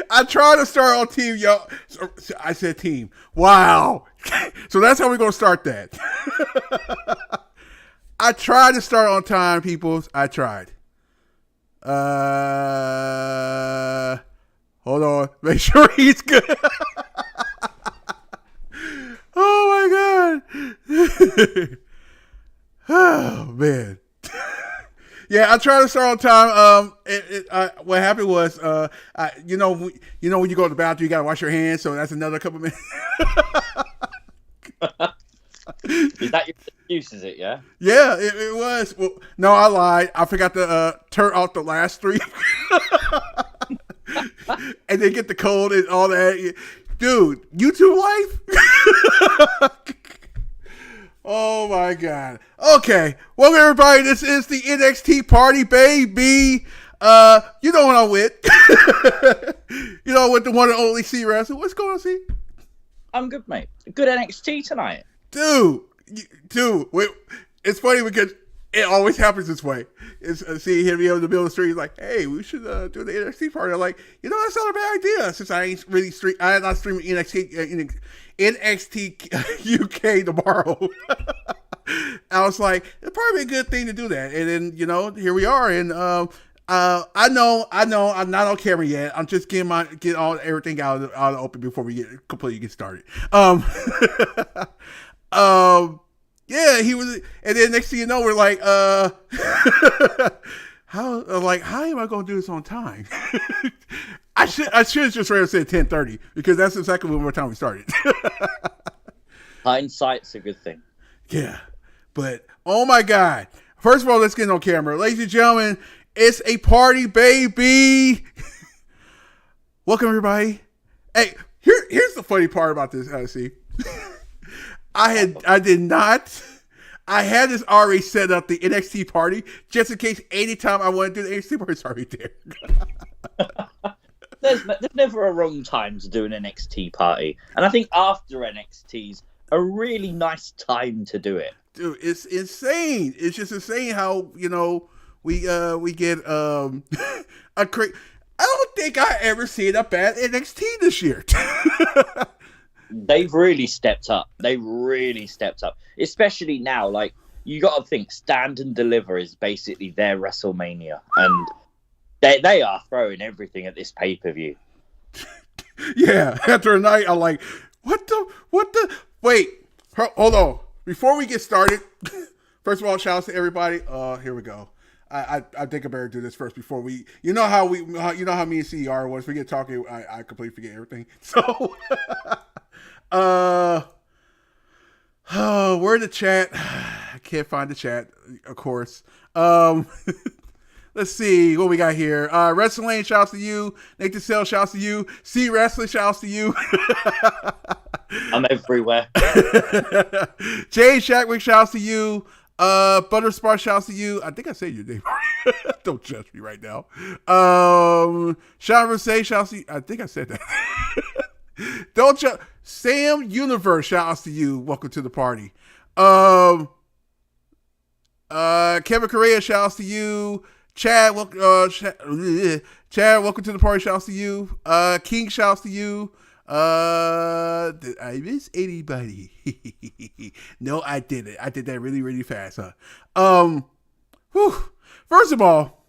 I tried to start on team, y'all. So I said team. Wow. So that's how we're going to start that. I tried to start on time, peoples. I tried. Hold on. Make sure he's good. Oh, my God. Oh, man. Yeah, I tried to start on time. What happened was, you know, when you go to the bathroom, you gotta wash your hands. So that's another couple minutes. Is that your excuse? Is it? Yeah. Yeah, it was. Well, no, I lied. I forgot to turn off the last three, and then get the code and all that. Dude, YouTube life. Oh my God. Okay. Well, everybody, this is the NXT Party, baby. You know what I'm with. You know, with the one and only C Wrestling. What's going on, C? I'm good, mate. Good NXT tonight. Dude. Wait, it's funny because it always happens this way. It's see him in the middle of the street. He's like, "Hey, we should do the NXT party." I'm like, that's not a bad idea since I ain't really I'm not streaming NXT UK tomorrow. I was like, it's probably a good thing to do that. And then here we are. And I know I'm not on camera yet. I'm just getting everything out of the open before we completely get started. Yeah, he was, and then next thing you know, we're like, how am I going to do this on time? I should have just rather said 10:30 because that's exactly what time we started. Hindsight's a good thing. Yeah, but oh my God! First of all, let's get on camera, ladies and gentlemen. It's a party, baby. Welcome everybody. Hey, here's the funny part about this. See. I had this already set up, the NXT party, just in case anytime I want to do the NXT party, it's already there. There's never a wrong time to do an NXT party. And I think after NXT's a really nice time to do it. Dude, it's insane. It's just insane how, we get a great... I don't think I ever seen a bad NXT this year. They've really stepped up. Especially now, like, you got to think Stand and Deliver is basically their WrestleMania. And they are throwing everything at this pay-per-view. Yeah, after a night, I'm like, what the... Wait, hold on. Before we get started, first of all, shout out to everybody. Here we go. I think I better do this first before we... You know how me and CER was. We get talking, I completely forget everything. So... where the chat? I can't find the chat, of course. Let's see what we got here. Wrestling shouts to you. Nathan Sell shouts to you. C Wrestling shouts to you. I'm everywhere. Jay Shackwick shouts to you. Butterspar shouts to you. I think I said your name. Don't judge me right now. Sean Rosé shouts to you. I think I said that. Don't judge. Sam Universe shouts to you. Welcome to the party. Kevin Correa shouts to you. Chad, welcome to the party. Shouts to you. King shouts to you. Did I miss anybody? No, I didn't. I did that really, really fast, huh? First of all,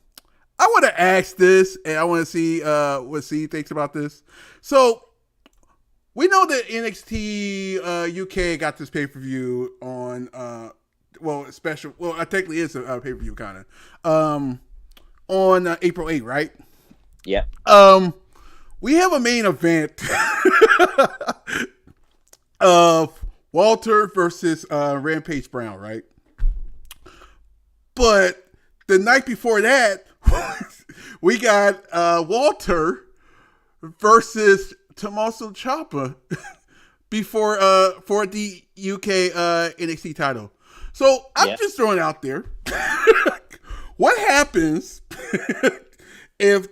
I want to ask this, and I want to see what C thinks about this. So, we know that NXT UK got this pay-per-view on, special. Well, technically it's a pay-per-view kind of. On April 8th, right? Yeah. We have a main event of Walter versus Rampage Brown, right? But the night before that, we got Walter versus Tommaso Ciampa before for the UK NXT title. So I'm just throwing it out there. What happens if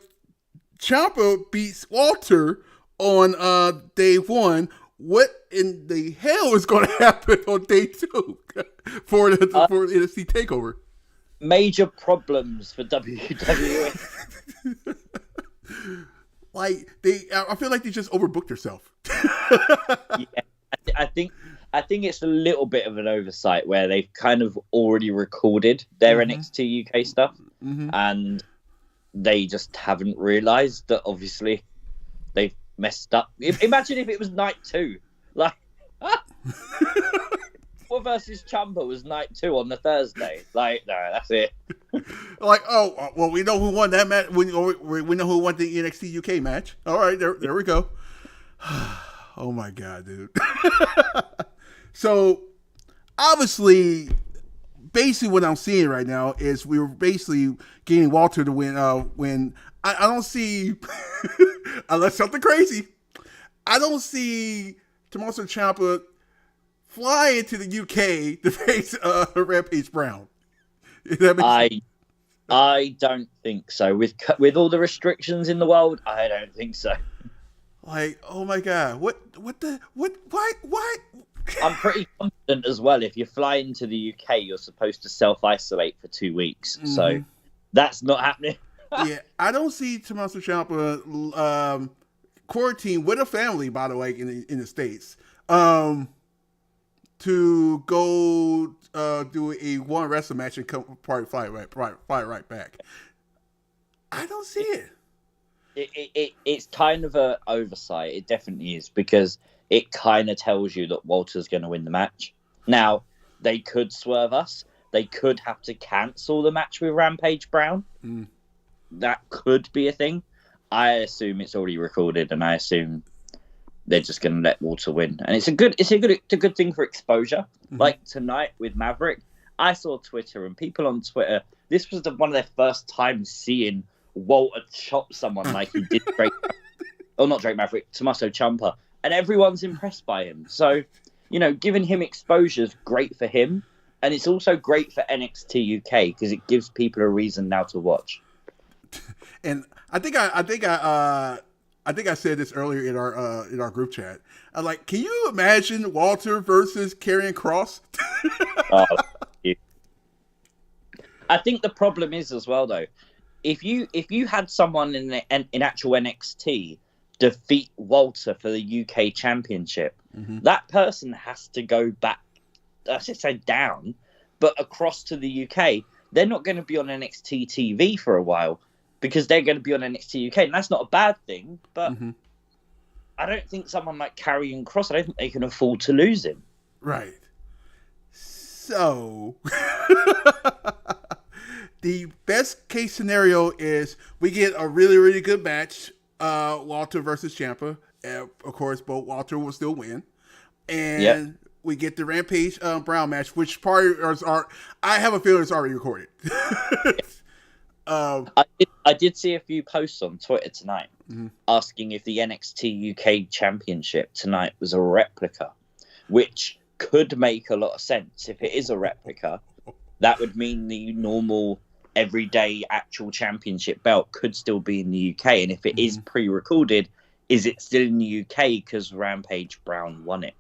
Ciampa beats Walter on day one? What in the hell is going to happen on day two for the NXT takeover? Major problems for WWE. Like I feel like they just overbooked herself. Yeah, I think it's a little bit of an oversight where they've kind of already recorded their NXT UK stuff, and they just haven't realised that obviously they've messed up. Imagine if it was night 2, like versus Ciampa was night 2 on the Thursday. Like, no, that's it. Like, oh, well, we know who won that match. We know who won the NXT UK match. All right, there we go. Oh my god, dude. So, obviously, basically what I'm seeing right now is we were basically getting Walter to win. When I don't see, unless something crazy, I don't see Tommaso Ciampa fly into the UK to face Rampage Brown. I don't think so. With all the restrictions in the world, I don't think so. Like, oh my god, what? I'm pretty confident as well. If you fly into the UK, you're supposed to self-isolate for 2 weeks. So that's not happening. Yeah, I don't see Tommaso Ciampa quarantine with a family, by the way, in the States. To go do a one wrestling match and fly right back. I don't see it. It's kind of an oversight. It definitely is, because it kind of tells you that Walter's going to win the match. Now, they could swerve us. They could have to cancel the match with Rampage Brown. That could be a thing. I assume it's already recorded, and I assume they're just going to let Walter win. And it's a good thing for exposure. Like tonight with Maverick, I saw Twitter and people on Twitter. This was one of their first times seeing Walter chop someone like he did Tommaso Ciampa, and everyone's impressed by him. So, giving him exposure is great for him, and it's also great for NXT UK because it gives people a reason now to watch. And I think I said this earlier in our group chat. I'm like, can you imagine Walter versus Karrion Kross? I think the problem is as well, though, if you had someone in actual NXT defeat Walter for the UK Championship, that person has to go back. I should say down, but across to the UK. They're not going to be on NXT TV for a while, because they're going to be on NXT UK, and that's not a bad thing, but I don't think someone like Karrion Kross, I don't think they can afford to lose him. Right. So, the best case scenario is we get a really, really good match, Walter versus Ciampa. Of course, both Walter will still win. And we get the Rampage Brown match, which I have a feeling it's already recorded. I did see a few posts on Twitter tonight asking if the NXT UK Championship tonight was a replica, which could make a lot of sense. If it is a replica, that would mean the normal, everyday, actual championship belt could still be in the UK. And if it is pre-recorded, is it still in the UK because Rampage Brown won it?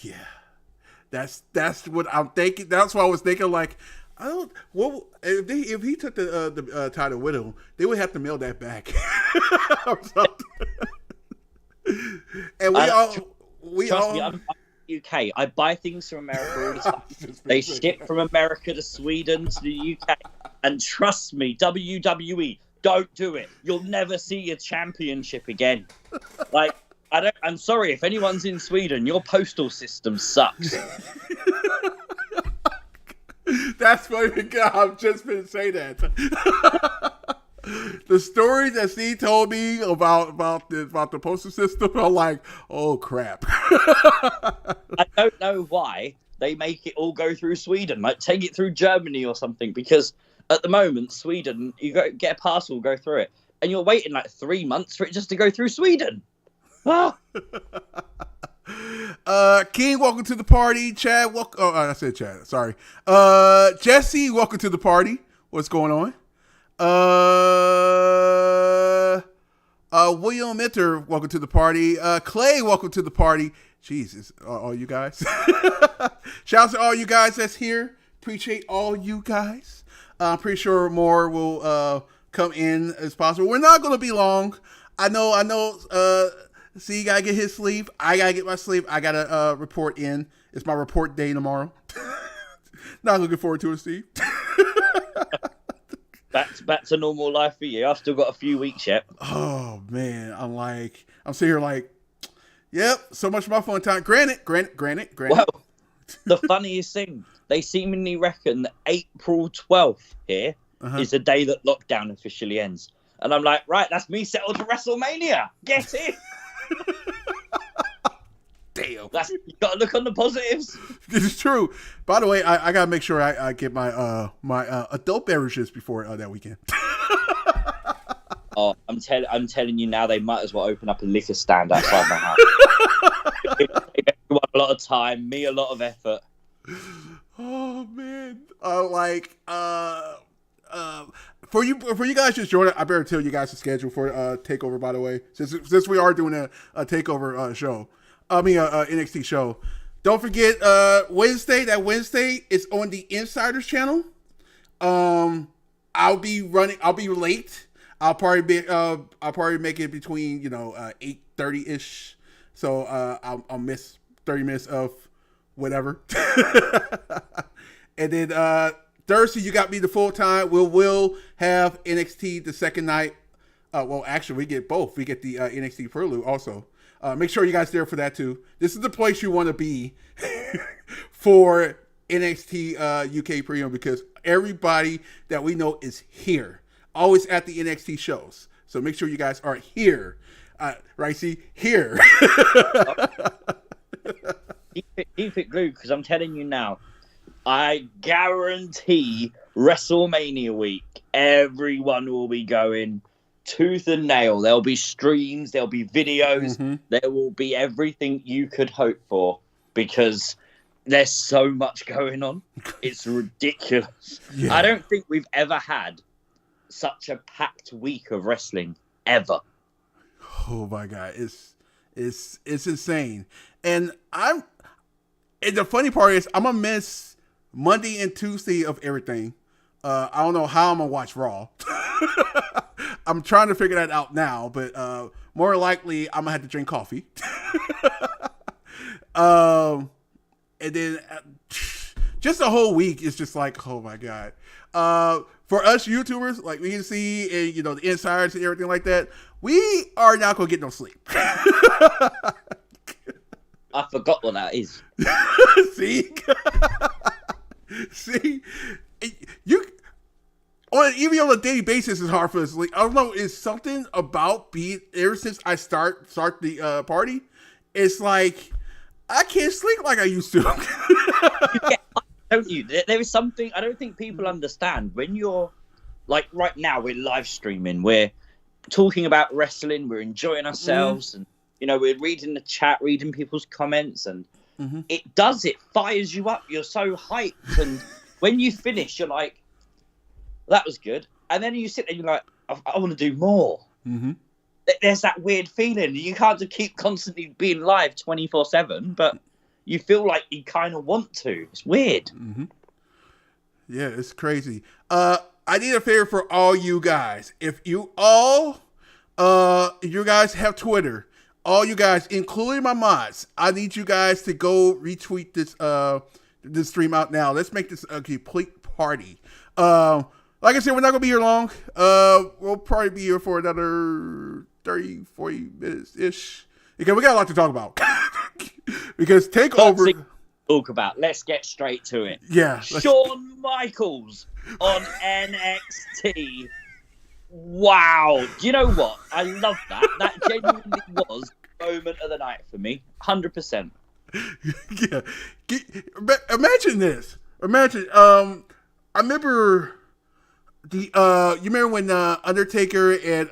Yeah, that's what I'm thinking. That's what I was thinking. Like, I don't. Well, if he took the title with him, they would have to mail that back or something. And we trust me, I'm UK. I buy things from America all the time. They ship from America to Sweden to the UK, and trust me, WWE, don't do it. You'll never see a championship again. Like, I'm sorry if anyone's in Sweden. Your postal system sucks. That's funny. God, I'm just going to say that. The story that Steve told me about the postal system, I'm like, oh crap. I don't know why they make it all go through Sweden. Like, take it through Germany or something, because at the moment, Sweden, get a parcel, go through it, and you're waiting like 3 months for it just to go through Sweden. Ah. King, welcome to the party. Chad, I said Chad. Sorry. Jesse, welcome to the party. What's going on? William Minter, welcome to the party. Clay, welcome to the party. Jesus, all you guys. Shout out to all you guys that's here. Appreciate all you guys. I'm pretty sure more will come in as possible. We're not going to be long. I know. See, you gotta get his sleep. I gotta get my sleep. I gotta report in. It's my report day tomorrow. Not looking forward to it, Steve. Back to normal life for you. I've still got a few weeks yet. Oh man, I'm sitting here like, yep. So much of my fun time. Granted. Well, the funniest thing, they seemingly reckon that April 12th here is the day that lockdown officially ends. And I'm like, right, that's me settled for WrestleMania. Get in. Damn. You got to look on the positives. This is true. By the way, I gotta make sure I get my adult beverages before that weekend. Oh, I'm telling you now, they might as well open up a liquor stand outside my house. It would save everyone a lot of time, me a lot of effort. Oh man, for you guys just joining, I better tell you guys the schedule for Takeover. By the way, since we are doing a Takeover show, NXT show. Don't forget Wednesday. That Wednesday is on the Insiders channel. I'll be late. I'll probably make it between 8:30 ish. So I'll miss 30 minutes of whatever. And then Thursday you got me the full time. We'll have NXT the second night. Well, actually we get both. We get the NXT Prelude also. Make sure you guys are there for that too. This is the place you want to be for NXT UK Premium because everybody that we know is here. Always at the NXT shows. So make sure you guys are here. Right, see? Here. Keep it glued, because I'm telling you now, I guarantee WrestleMania week, everyone will be going tooth and nail. There'll be streams, there'll be videos, there will be everything you could hope for, because there's so much going on. It's ridiculous. Yeah. I don't think we've ever had such a packed week of wrestling ever. Oh my god, it's insane. And the funny part is I'm gonna miss Monday and Tuesday of everything. I don't know how I'm gonna watch Raw. I'm trying to figure that out now, but more likely I'm gonna have to drink coffee. And then just the whole week is just like, oh my god. For us YouTubers, like we can see, and the insiders and everything like that, we are not gonna get no sleep. I forgot what that is. See, even on a daily basis, it's hard for us to sleep. I don't know. It's something about ever since I start the party, it's like I can't sleep like I used to. Don't you? There is something I don't think people understand. When you're like right now, we're live streaming, we're talking about wrestling, we're enjoying ourselves, and we're reading the chat, reading people's comments, and it fires you up. You're so hyped, and when you finish, you're like, that was good, and then you sit there, you're like, I want to do more. There's that weird feeling. You can't just keep constantly being live 24/7, but you feel like you kind of want to. It's weird. Yeah, it's crazy. I need a favor for all you guys. If you guys have Twitter, all you guys, including my mods, I need you guys to go retweet this stream out now. Let's make this a complete party. Like I said, we're not going to be here long. We'll probably be here for another 30, 40 minutes-ish. Because we got a lot to talk about. Because Takeover... Talk about. Let's get straight to it. Yeah. Shawn Michaels on NXT. Wow. Do you know what? I love that. That genuinely was the moment of the night for me. 100%. Yeah. Imagine this. I remember you remember when Undertaker and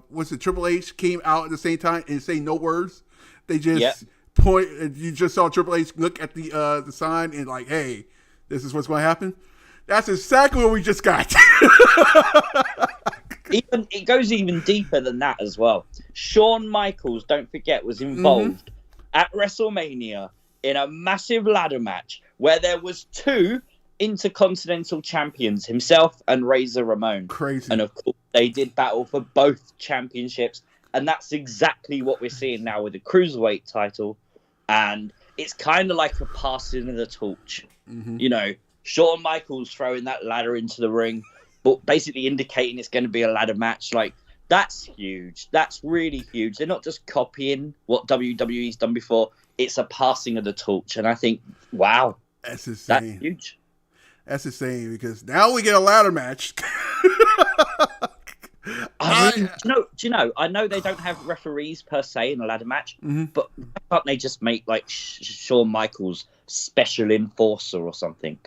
what's it, Triple H came out at the same time and say no words? They just point, and you just saw Triple H look at the sign and like, hey, this is what's going to happen. That's exactly what we just got. It goes even deeper than that as well. Shawn Michaels, don't forget, was involved at WrestleMania in a massive ladder match where there was two Intercontinental champions himself and Razor Ramon. Crazy. And of course, they did battle for both championships. And that's exactly what we're seeing now with the Cruiserweight title. And it's kind of like a passing of the torch. Mm-hmm. You know, Shawn Michaels throwing that ladder into the ring, but basically indicating it's going to be a ladder match. Like, that's huge. That's really huge. They're not just copying what WWE's done before. It's a passing of the torch. And I think, wow, that's insane. That's huge. That's insane because now we get a ladder match. Do you know? I know they don't have referees per se in a ladder match, but why can't they just make like Shawn Michaels special enforcer or something?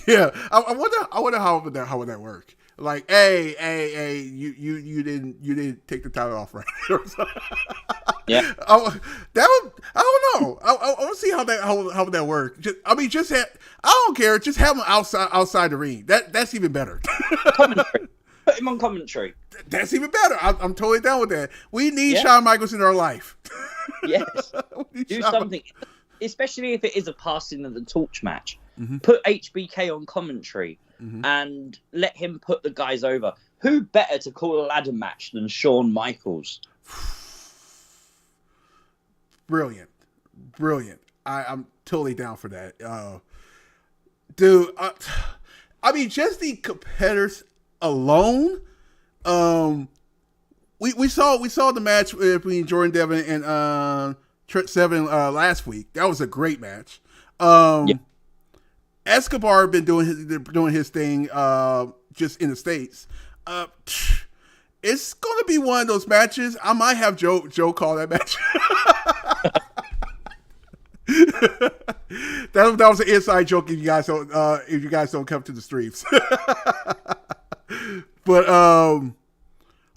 Yeah, I wonder how would that work? Like, hey, you didn't take the title off right. Yeah, I don't know. I want to see how would that work. I don't care. Just have him outside the ring. That's even better. Commentary. Put him on commentary. That's even better. I'm totally down with that. We need Shawn Michaels in our life. Yes, do something, especially if it is a passing of the torch match. Put HBK on commentary and let him put the guys over. Who better to call a ladder match than Shawn Michaels? Brilliant. I'm totally down for that, dude. Just the competitors alone. We saw the match between Jordan Devlin and Trent Seven last week. That was a great match. Escobar been doing his thing just in the States. It's gonna be one of those matches. I might have Joe call that match. that was an inside joke if you guys don't come to the streams. But oh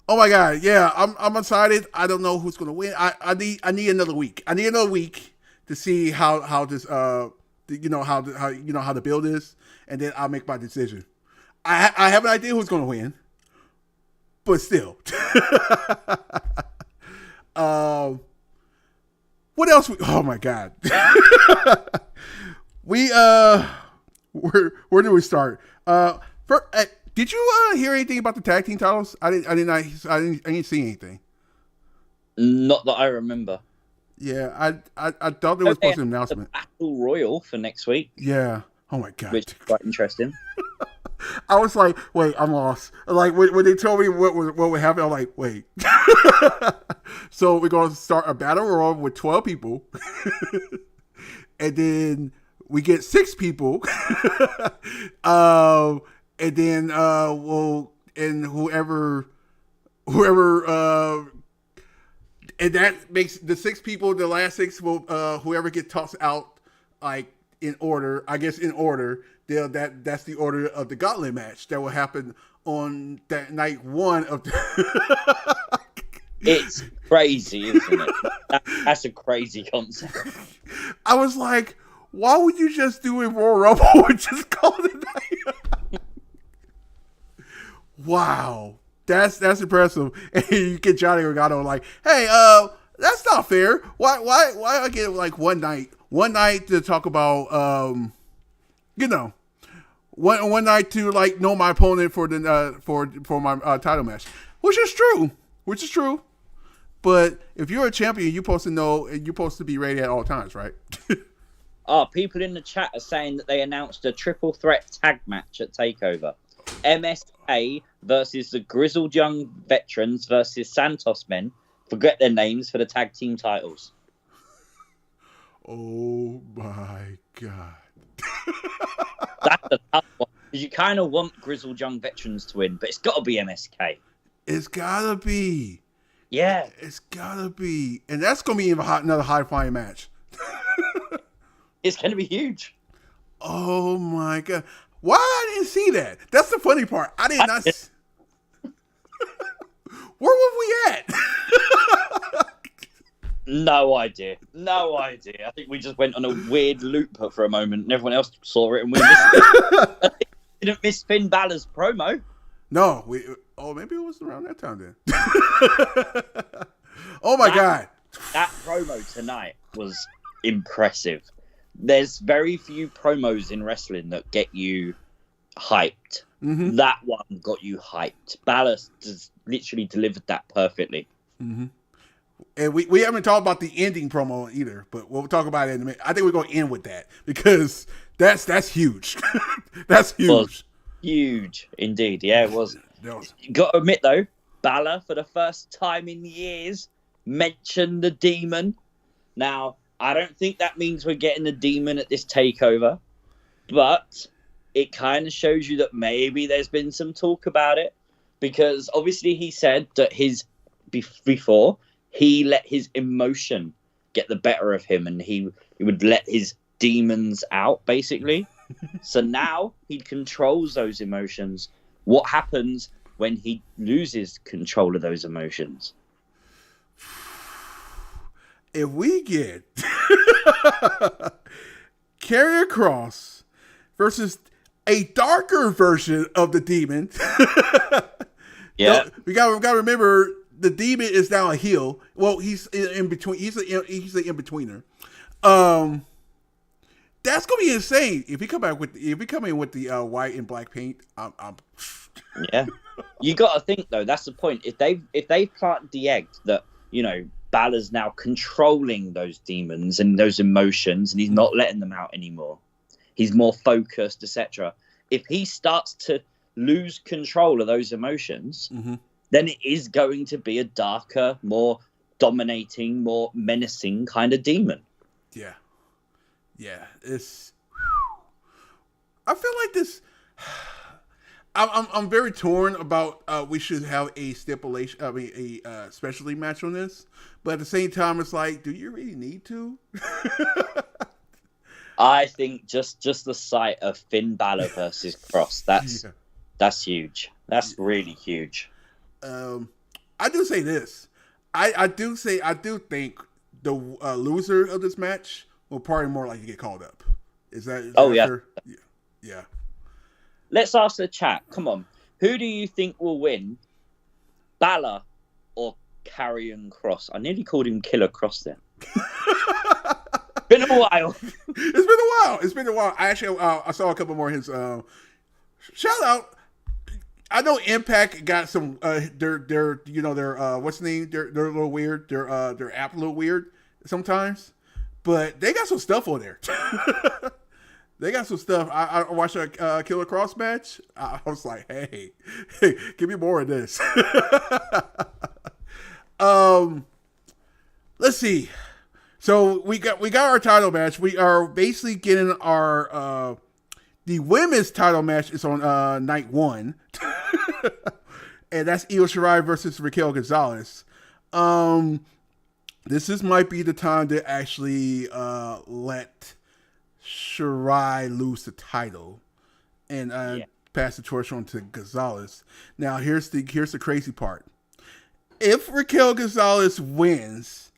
my god, yeah, I'm excited. I don't know who's gonna win. I need another week. I need another week to see how this how the build is, and then I'll make my decision. I have an idea who's gonna win, but still. What else? Oh my god. Where do we start? Did you hear anything about the tag team titles? I didn't see anything. Not that I remember. Yeah, I thought there was supposed to be an announcement. The Battle Royal for next week. Yeah. Oh my god. Which is quite interesting. I was like, wait, I'm lost. Like when they told me what would happen, I'm like, wait. So we're gonna start a battle royal with 12 people, and then we get 6 people, and then whoever, and that makes the 6 people. The last 6 will whoever gets tossed out, like in order. I guess in order. That's the order of the gauntlet match that will happen on that night 1 of the. It's crazy, isn't it? That's a crazy concept. I was like, why would you just do a Royal Rumble and just call it a night? Wow, that's impressive. And you get Johnny Gargano like, hey, that's not fair. Why I get like one night to talk about one night to like know my opponent for the for my title match, which is true. But if you're a champion, you're supposed to know, you're supposed to be ready at all times, right? People in the chat are saying that they announced a triple threat tag match at TakeOver. MSK versus the Grizzled Young Veterans versus Santos Men. Forget their names for the tag team titles. Oh my god. That's a tough one. Because you kind of want Grizzled Young Veterans to win, but it's got to be MSK. It's got to be. Yeah. It's got to be. And that's going to be another high-flying match. It's going to be huge. Oh my god. Why I didn't see that? That's the funny part. I did not. Where were we at? No idea. I think we just went on a weird loop for a moment and everyone else saw it and we missed it. We didn't miss Finn Balor's promo. No, maybe it was around that time then. Oh my god. That promo tonight was impressive. there's very few promos in wrestling that get you hyped. Mm-hmm. That one got you hyped. Balor just literally delivered that perfectly. Mm-hmm. And we haven't talked about the ending promo either, but we'll talk about it in a minute. I think we're going to end with that because that's huge. That's huge. Was huge indeed. Yeah, it was. You got to admit though, Balor for the first time in years mentioned the Demon. Now, I don't think that means we're getting the Demon at this takeover, but it kind of shows you that maybe there's been some talk about it, because obviously he said that before he let his emotion get the better of him and he would let his demons out, basically. So now he controls those emotions. What happens when he loses control of those emotions? If we get Karrion Kross versus a darker version of the Demon, yeah, we got to remember the Demon is now a heel. Well, he's in between. He's an in-betweener. That's gonna be insane if he come in with the white and black paint. Yeah, you got to think though. That's the point. If they plant the egg that Balor's now controlling those demons and those emotions, and he's not letting them out anymore. He's more focused, etc. If he starts to lose control of those emotions, then it is going to be a darker, more dominating, more menacing kind of demon. Yeah. It's. I feel like this. I'm very torn about. We should have a stipulation. I mean, a specialty match on this, but at the same time, it's like, do you really need to? I think just the sight of Finn Balor versus Cross, that's huge. That's really huge. I do say this. I do think the loser of this match will probably more likely get called up. Is that fair? Yeah. Let's ask the chat. Come on. Who do you think will win? Balor or Karrion Kross? I nearly called him Killer Kross then. Been a while. It's been a while. I actually I saw a couple more of his shout out. I know Impact got some their what's the name? They're a little weird. Their app a little weird sometimes. But they got some stuff on there. They got some stuff. I watched a Killer Kross match. I was like, hey, give me more of this. Let's see. So we got our title match. We are basically getting our the women's title match is on night 1. And that's Io Shirai versus Raquel Gonzalez. This might be the time to actually let Shirai lose the title and pass the torch on to Gonzalez. Now here's the crazy part. If Raquel Gonzalez wins,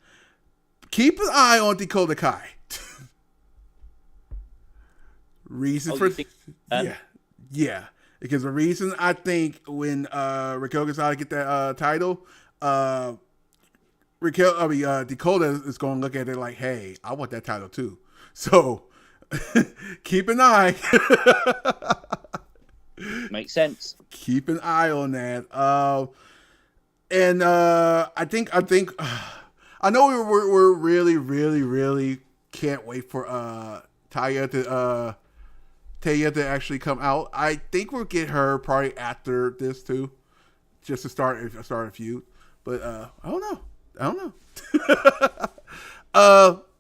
keep an eye on Dakota Kai. Reason for yeah. Because the reason I think when Raquel Gonzalez get that title, Dakota is going to look at it like, hey, I want that title too. So keep an eye. Makes sense. Keep an eye on that. And I think I know we're really, really, really can't wait for Taya to actually come out. I think we'll get her probably after this too, just to start a feud. But I don't know.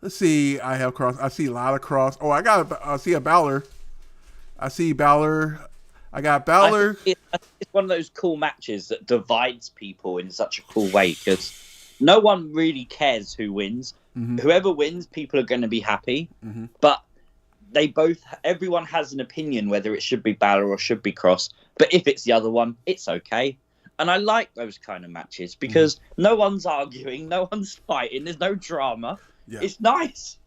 Let's see. I have Cross. I see a lot of Cross. Oh, I see a Balor. I see Balor. I got Balor. It's one of those cool matches that divides people in such a cool way because no one really cares who wins. Mm-hmm. Whoever wins, people are going to be happy. Mm-hmm. But everyone has an opinion whether it should be Balor or should be Cross. But if it's the other one, it's okay. And I like those kind of matches because no one's arguing, no one's fighting, there's no drama. Yeah. It's nice.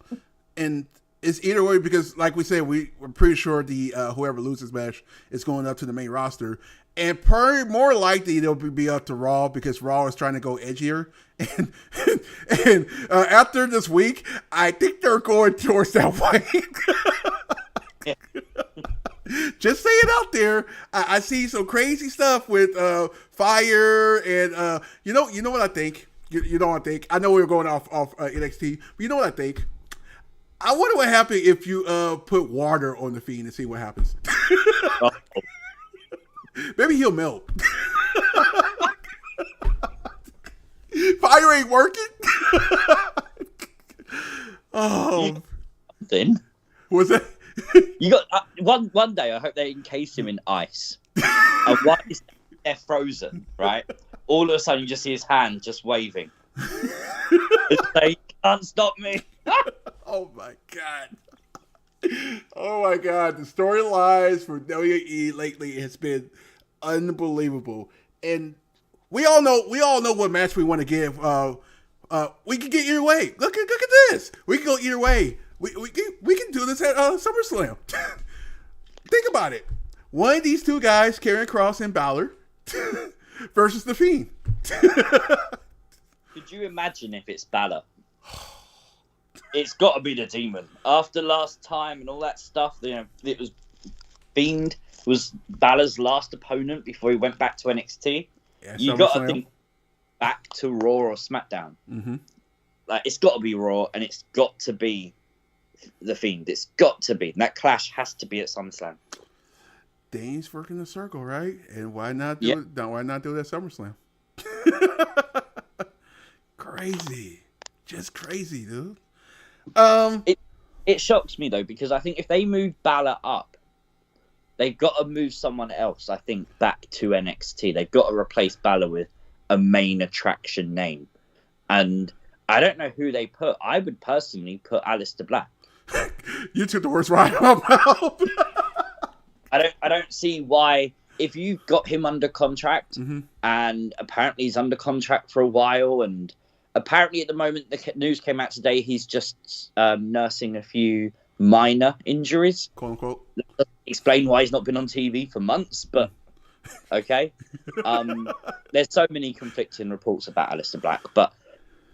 And it's either way because, like we said, we're pretty sure the whoever loses match is going up to the main roster. And probably more likely they'll be up to Raw because Raw is trying to go edgier. And And after this week, I think they're going towards that way. Yeah. Just say it out there. I see some crazy stuff with Fire and you know what I think. You know what I think. I know we were going off NXT, but you know what I think. I wonder what happened if you put water on the Fiend and see what happens. Oh. Maybe he'll melt. Fire ain't working. Oh, Then was that? you got one day. I hope they encase him in ice. And while he's there frozen, right? All of a sudden, you just see his hand just waving. It's like, can't stop me. Oh my god. Oh my god. The storylines for WWE lately has been unbelievable. And we all know what match we want to give. We can get either way. Look at this. We can go either way. We can do this at SummerSlam. Think about it. One of these two guys, Karrion Kross and Balor, versus The Fiend. Could you imagine if it's Balor? It's got to be the Demon. After last time and all that stuff, it was Fiend was Balor's last opponent before he went back to NXT. Yeah, you got to think back to Raw or SmackDown. Mm-hmm. Like, it's got to be Raw, and it's got to be the Fiend. It's got to be. That clash has to be at SummerSlam. Dane's working the circle, right? And why not do it? Why not do it at SummerSlam? Crazy, just crazy, dude. It shocks me though, because I think if they move Balor up, they've got to move someone else. I think back to NXT. They've got to replace Balor with a main attraction name, and I don't know who they put. I would personally put Aleister Black. You took the words right out of my mouth. I don't see why, if you've got him under contract, mm-hmm. and apparently he's under contract for a while, and apparently at the moment the news came out today he's just nursing a few minor injuries. Quote unquote. Explain why he's not been on TV for months, but okay. There's so many conflicting reports about Aleister Black, but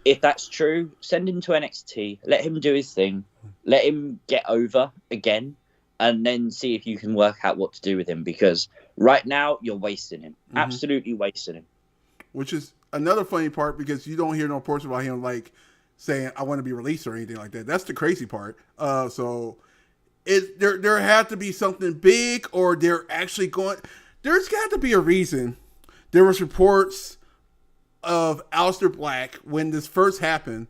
if that's true, send him to NXT, let him do his thing, let him get over again, and then see if you can work out what to do with him, because right now you're wasting him. Mm-hmm. Absolutely wasting him. Which is another funny part, because you don't hear no reports about him like saying I want to be released or anything like that. That's the crazy part. So there had to be something big, or they're actually going. There's got to be a reason. There was reports of Aleister Black when this first happened,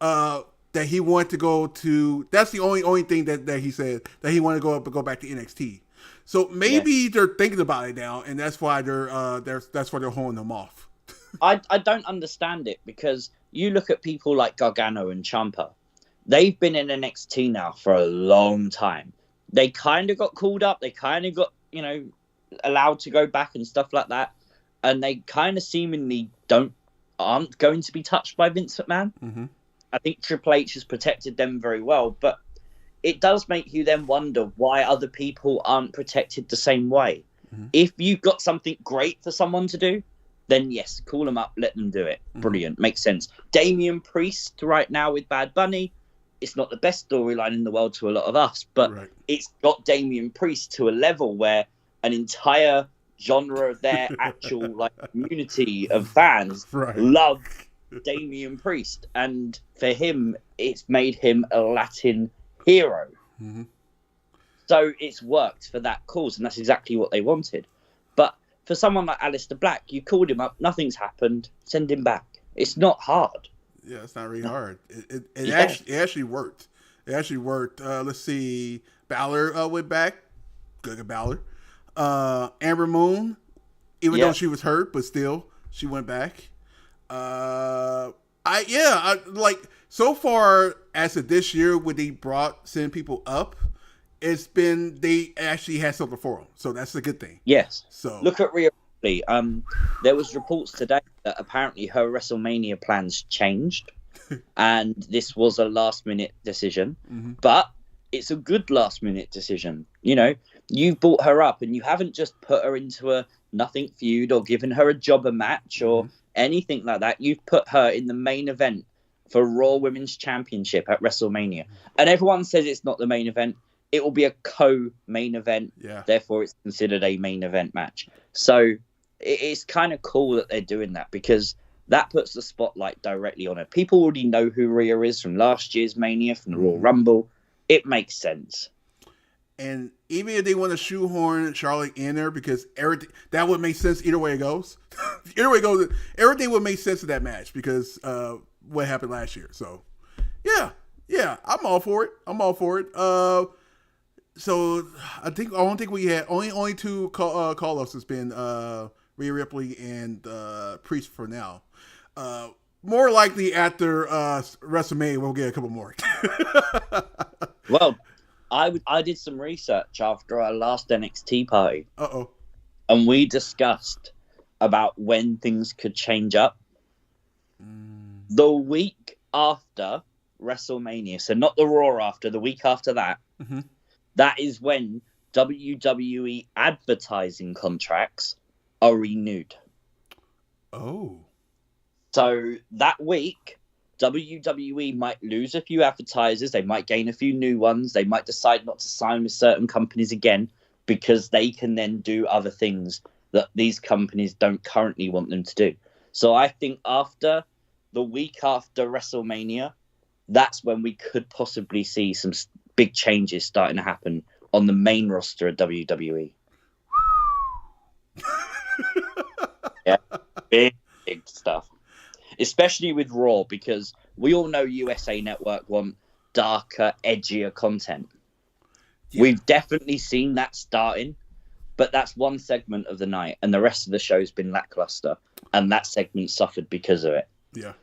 that he wanted to go to. That's the only thing that he said, that he wanted to go back to NXT. So maybe they're thinking about it now, and that's why they're holding them off. I don't understand it, because you look at people like Gargano and Ciampa. They've been in NXT now for a long time. They kind of got called up. They kind of got, allowed to go back and stuff like that. And they kind of seemingly aren't going to be touched by Vince McMahon. Mm-hmm. I think Triple H has protected them very well, but it does make you then wonder why other people aren't protected the same way. Mm-hmm. If you've got something great for someone to do, then yes, call them up, let them do it. Mm-hmm. Brilliant, makes sense. Damian Priest right now with Bad Bunny, it's not the best storyline in the world to a lot of us, but It's got Damian Priest to a level where an entire genre of their actual community of fans love Damian Priest, and for him it's made him a Latin hero. Mm-hmm. So it's worked for that cause, and that's exactly what they wanted. But for someone like Aleister Black, you called him up, nothing's happened, send him back. It's not hard. Yeah, it's not really hard. It actually worked. It actually worked. Let's see. Balor went back. Good Balor. Amber Moon, even though she was hurt, but still she went back. So far as of this year, when they sending people up, it's been, they actually had something for them, so that's a good thing. Yes. So look at Rhea Ripley. There was reports today that apparently her WrestleMania plans changed, and this was a last-minute decision. Mm-hmm. But it's a good last-minute decision. You brought her up, and you haven't just put her into a nothing feud or given her a jobber match or anything like that. You've put her in the main event for Raw Women's Championship at WrestleMania. And everyone says it's not the main event. It will be a co-main event. Yeah. Therefore, it's considered a main event match. So it's kind of cool that they're doing that because that puts the spotlight directly on it. People already know who Rhea is from last year's Mania, from the Royal Rumble. It makes sense. And even if they want to shoehorn Charlotte in there, because everything that would make sense either way it goes. Either way it goes, everything would make sense in that match because what happened last year. So, yeah, I'm all for it. So I don't think we had only two call-ups has been Rhea Ripley and Priest for now. More likely after WrestleMania, we'll get a couple more. Well, I did some research after our last NXT party. And we discussed about when things could change up. The week after WrestleMania, so not the Raw after, the week after that, that is when WWE advertising contracts are renewed. Oh. So that week, WWE might lose a few advertisers. They might gain a few new ones. They might decide not to sign with certain companies again because they can then do other things that these companies don't currently want them to do. So I think after the week after WrestleMania, that's when we could possibly see some big changes starting to happen on the main roster of WWE. Yeah, big stuff. Especially with Raw, because we all know USA Network want darker, edgier content. Yeah. We've definitely seen that starting, but that's one segment of the night, and the rest of the show's been lackluster, and that segment suffered because of it. Yeah.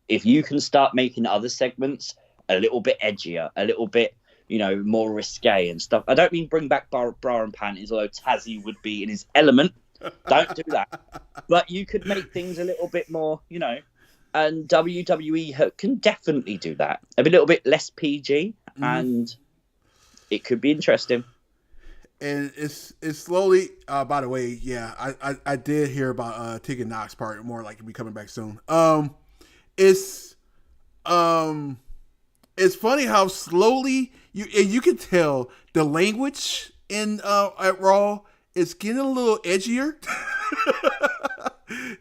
If you can start making other segments a little bit edgier, a little bit, more risque and stuff. I don't mean bring back bra and panties, although Tazzy would be in his element. Don't do that. But you could make things a little bit more, and WWE can definitely do that. A little bit less PG, and it could be interesting. And it's slowly, by the way, yeah, I did hear about Tegan Knox part, more like it'll be coming back soon. It's funny how slowly you can tell the language in at Raw is getting a little edgier.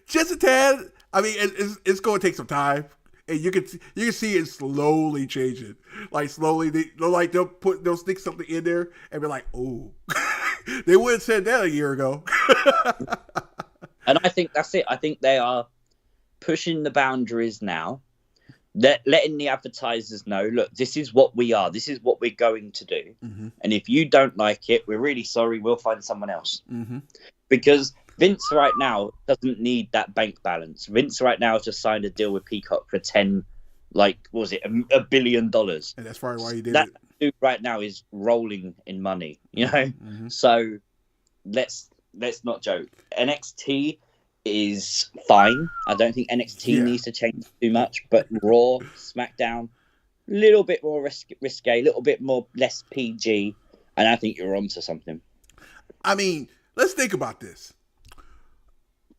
Just a tad. I mean, it's going to take some time, and you can see it slowly changing. Like slowly, they'll stick something in there and be like, "Oh," they would have said that a year ago. And I think that's it. I think they are pushing the boundaries now. They're letting the advertisers know, look, this is what we are. This is what we're going to do. And if you don't like it, we're really sorry. We'll find someone else. Because Vince right now doesn't need that bank balance. Vince right now has just signed a deal with Peacock for $1 billion. And that's probably why he did that it. Dude right now is rolling in money, So let's not joke. NXT is fine. I don't think NXT needs to change too much, but Raw, SmackDown, a little bit more risque, a little bit more less PG, and I think you're onto something. I mean, let's think about this.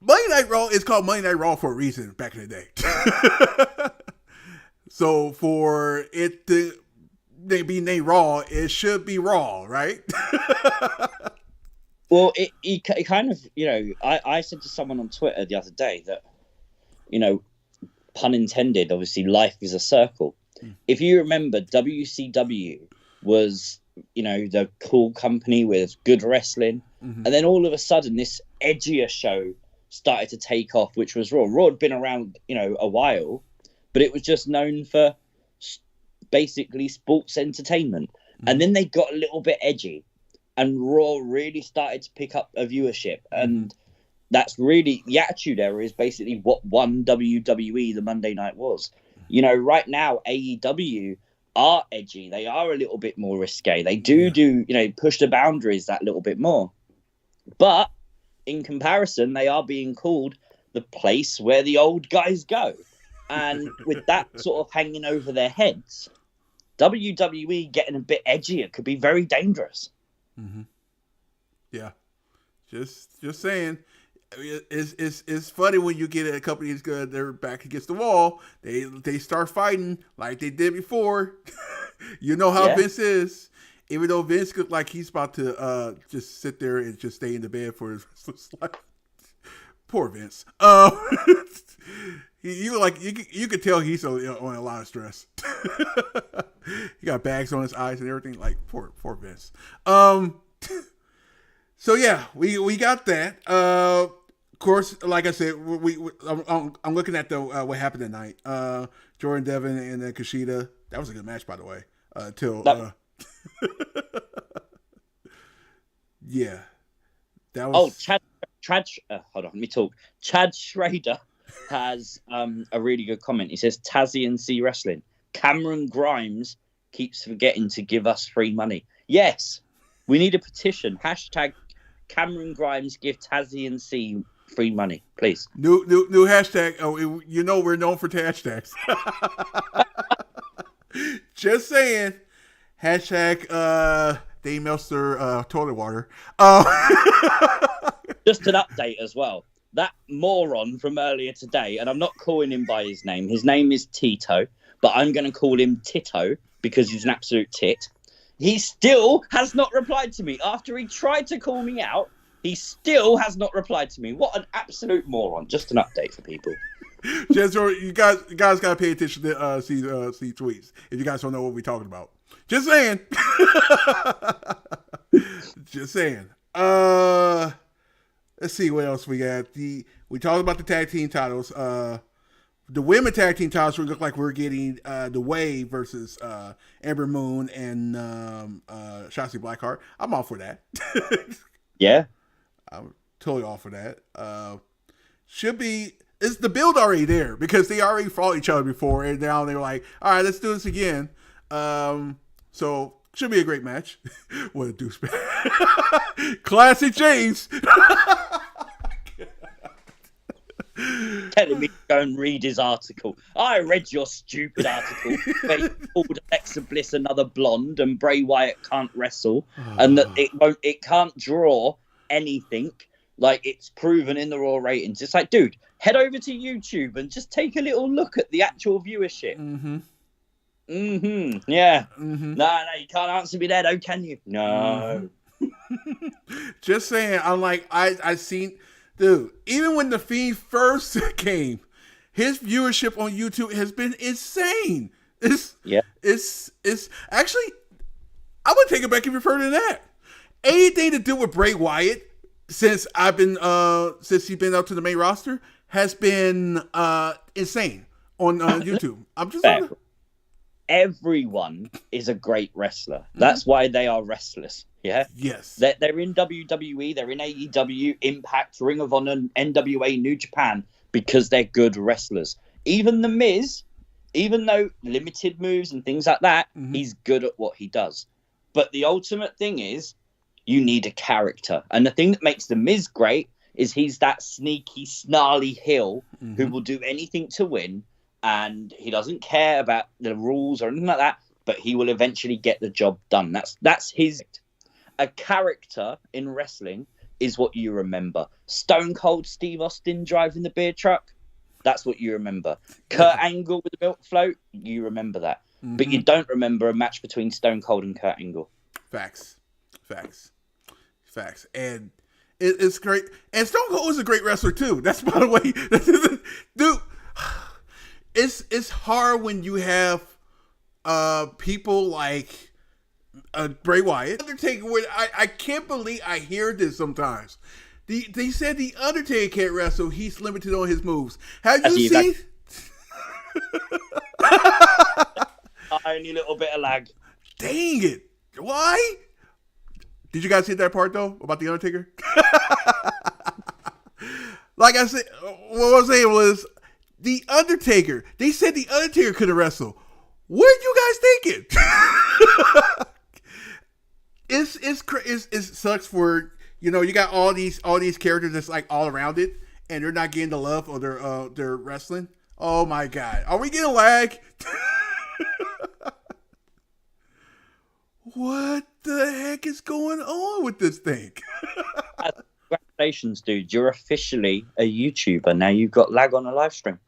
Monday Night Raw is called Monday Night Raw for a reason back in the day. So for it to be named Raw, it should be Raw, right? Well, it kind of, I said to someone on Twitter the other day that, pun intended, obviously life is a circle. If you remember, WCW was, the cool company with good wrestling. And then all of a sudden, this edgier show started to take off, which was Raw. Raw had been around, a while, but it was just known for basically sports entertainment. And then they got a little bit edgy. And Raw really started to pick up a viewership. And that's really, the Attitude Era is basically what won WWE the Monday night was. Right now, AEW are edgy. They are a little bit more risque. They do, push the boundaries that little bit more. But in comparison, they are being called the place where the old guys go. And with that sort of hanging over their heads, WWE getting a bit edgier could be very dangerous. Yeah, just saying. It's funny when you get a company that's good, they're back against the wall. They start fighting like they did before. You know how Vince is. Even though Vince looked like he's about to just sit there and just stay in the bed for his rest of his life. Poor Vince. You could tell he's on a lot of stress. He got bags on his eyes and everything. Like poor Vince. So yeah, we got that. Of course, like I said, I'm looking at the what happened tonight. Jordan Devin and then Kushida. That was a good match, by the way. Yeah, that was. Chad. Hold on, let me talk. Chad Schrader has a really good comment. He says, "Tazzy and C Wrestling. Cameron Grimes keeps forgetting to give us free money. Yes, we need a petition. Hashtag Cameron Grimes give Tazzy and C free money, please. New hashtag. Oh, you know we're known for hashtags. Just saying. Hashtag Dave Meltzer toilet water. Just an update as well. That moron from earlier today, and I'm not calling him by his name. His name is Tito, but I'm going to call him Tito because he's an absolute tit. He still has not replied to me. After he tried to call me out, he still has not replied to me. What an absolute moron. Just an update for people. Just so you guys got to pay attention to see tweets if you guys don't know what we're talking about. Just saying. Just saying. Let's see what else we got. We talked about the tag team titles. The women tag team titles we look like we're getting the Way versus Ember Moon and Shotzi Blackheart. I'm all for that. Yeah. I'm totally all for that. Should be. Is the build already there? Because they already fought each other before, and now they're like, all right, let's do this again. So should be a great match. What a douchebag. Classic James. Telling me to go and read his article. I read your stupid article where you called Alexa Bliss another blonde and Bray Wyatt can't wrestle and that it can't draw anything. Like it's proven in the Raw ratings. It's like, dude, head over to YouTube and just take a little look at the actual viewership. Yeah. No, you can't answer me there, though, can you? No. Just saying. I'm like, I seen, dude. Even when the Fiend first came, his viewership on YouTube has been insane. It's actually, I'm gonna take it back even further than that. Anything to do with Bray Wyatt since he's been up to the main roster has been insane on YouTube. I'm just everyone is a great wrestler. That's why they are wrestlers. Yeah. Yes. They're in WWE. They're in AEW, Impact, Ring of Honor, NWA, New Japan because they're good wrestlers. Even The Miz, even though limited moves and things like that, he's good at what he does. But the ultimate thing is, you need a character. And the thing that makes The Miz great is he's that sneaky, snarly heel who will do anything to win. And he doesn't care about the rules or anything like that, but he will eventually get the job done. That's his. A character in wrestling is what you remember. Stone Cold Steve Austin driving the beer truck, that's what you remember. Kurt Angle with the milk float, you remember that. But you don't remember a match between Stone Cold and Kurt Angle. Facts. And it's great. And Stone Cold is a great wrestler too. That's, by the way, dude. It's hard when you have people like Bray Wyatt. Undertaker, I can't believe I hear this sometimes. They said the Undertaker can't wrestle. He's limited on his moves. Have you seen? Tiny little bit of lag. Dang it. Why? Did you guys see that part, though, about the Undertaker? Like I said, what I was saying was, the Undertaker. They said the Undertaker couldn't wrestle. What are you guys thinking? It sucks for, you got all these characters that's like all around it, and they're not getting the love of their wrestling. Oh my God, are we getting lag? What the heck is going on with this thing? congratulations, dude. You're officially a YouTuber. Now you've got lag on a live stream.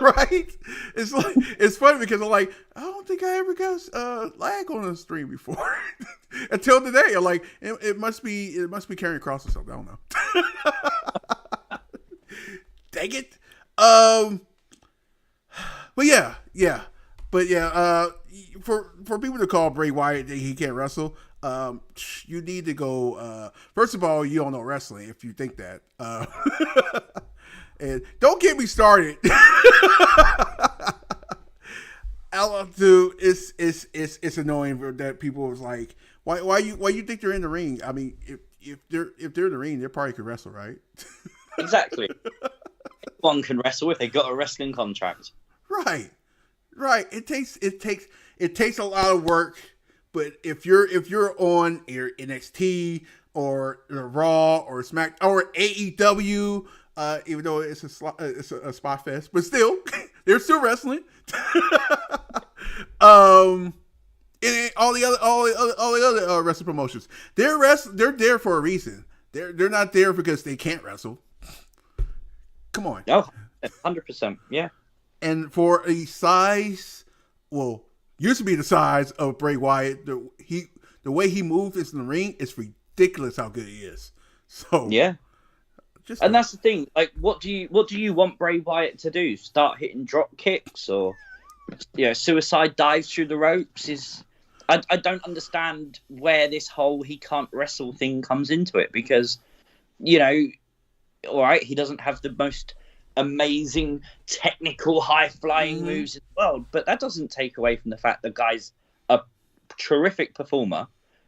Right? It's like it's funny because I'm like, I don't think I ever got lag on a stream before until today. I'm like, it must be carrying across or something. I don't know. Dang it. But yeah. For people to call Bray Wyatt that he can't wrestle, you need to go. First of all, you don't know wrestling if you think that. And don't get me started. Dude, it's annoying that people is like, why you think they're in the ring? I mean, if they're in the ring, they probably could wrestle, right? Exactly. Anyone can wrestle if they got a wrestling contract. Right. It takes a lot of work, but if you're on your NXT or Raw or Smack or AEW. Even though it's a spot fest, but still, they're still wrestling. And all the other wrestling promotions, they're there for a reason. They're not there because they can't wrestle. Come on. No, 100%. Yeah. And for a size, well, used to be the size of Bray Wyatt, the way he moves in the ring is ridiculous. How good he is. So yeah. And that's the thing. Like, what do you want Bray Wyatt to do? Start hitting drop kicks or, suicide dives through the ropes? I don't understand where this whole he can't wrestle thing comes into it because, all right, he doesn't have the most amazing technical high flying moves in the world, but that doesn't take away from the fact the guy's a terrific performer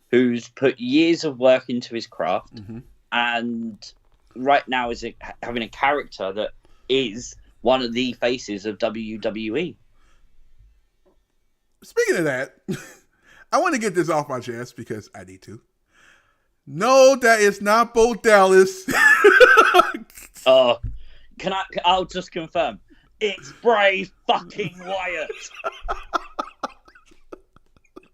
who's put years of work into his craft and right now is having a character that is one of the faces of WWE. Speaking of that, I want to get this off my chest because I need to. No, that is not Bo Dallas. I'll just confirm. It's Bray fucking Wyatt.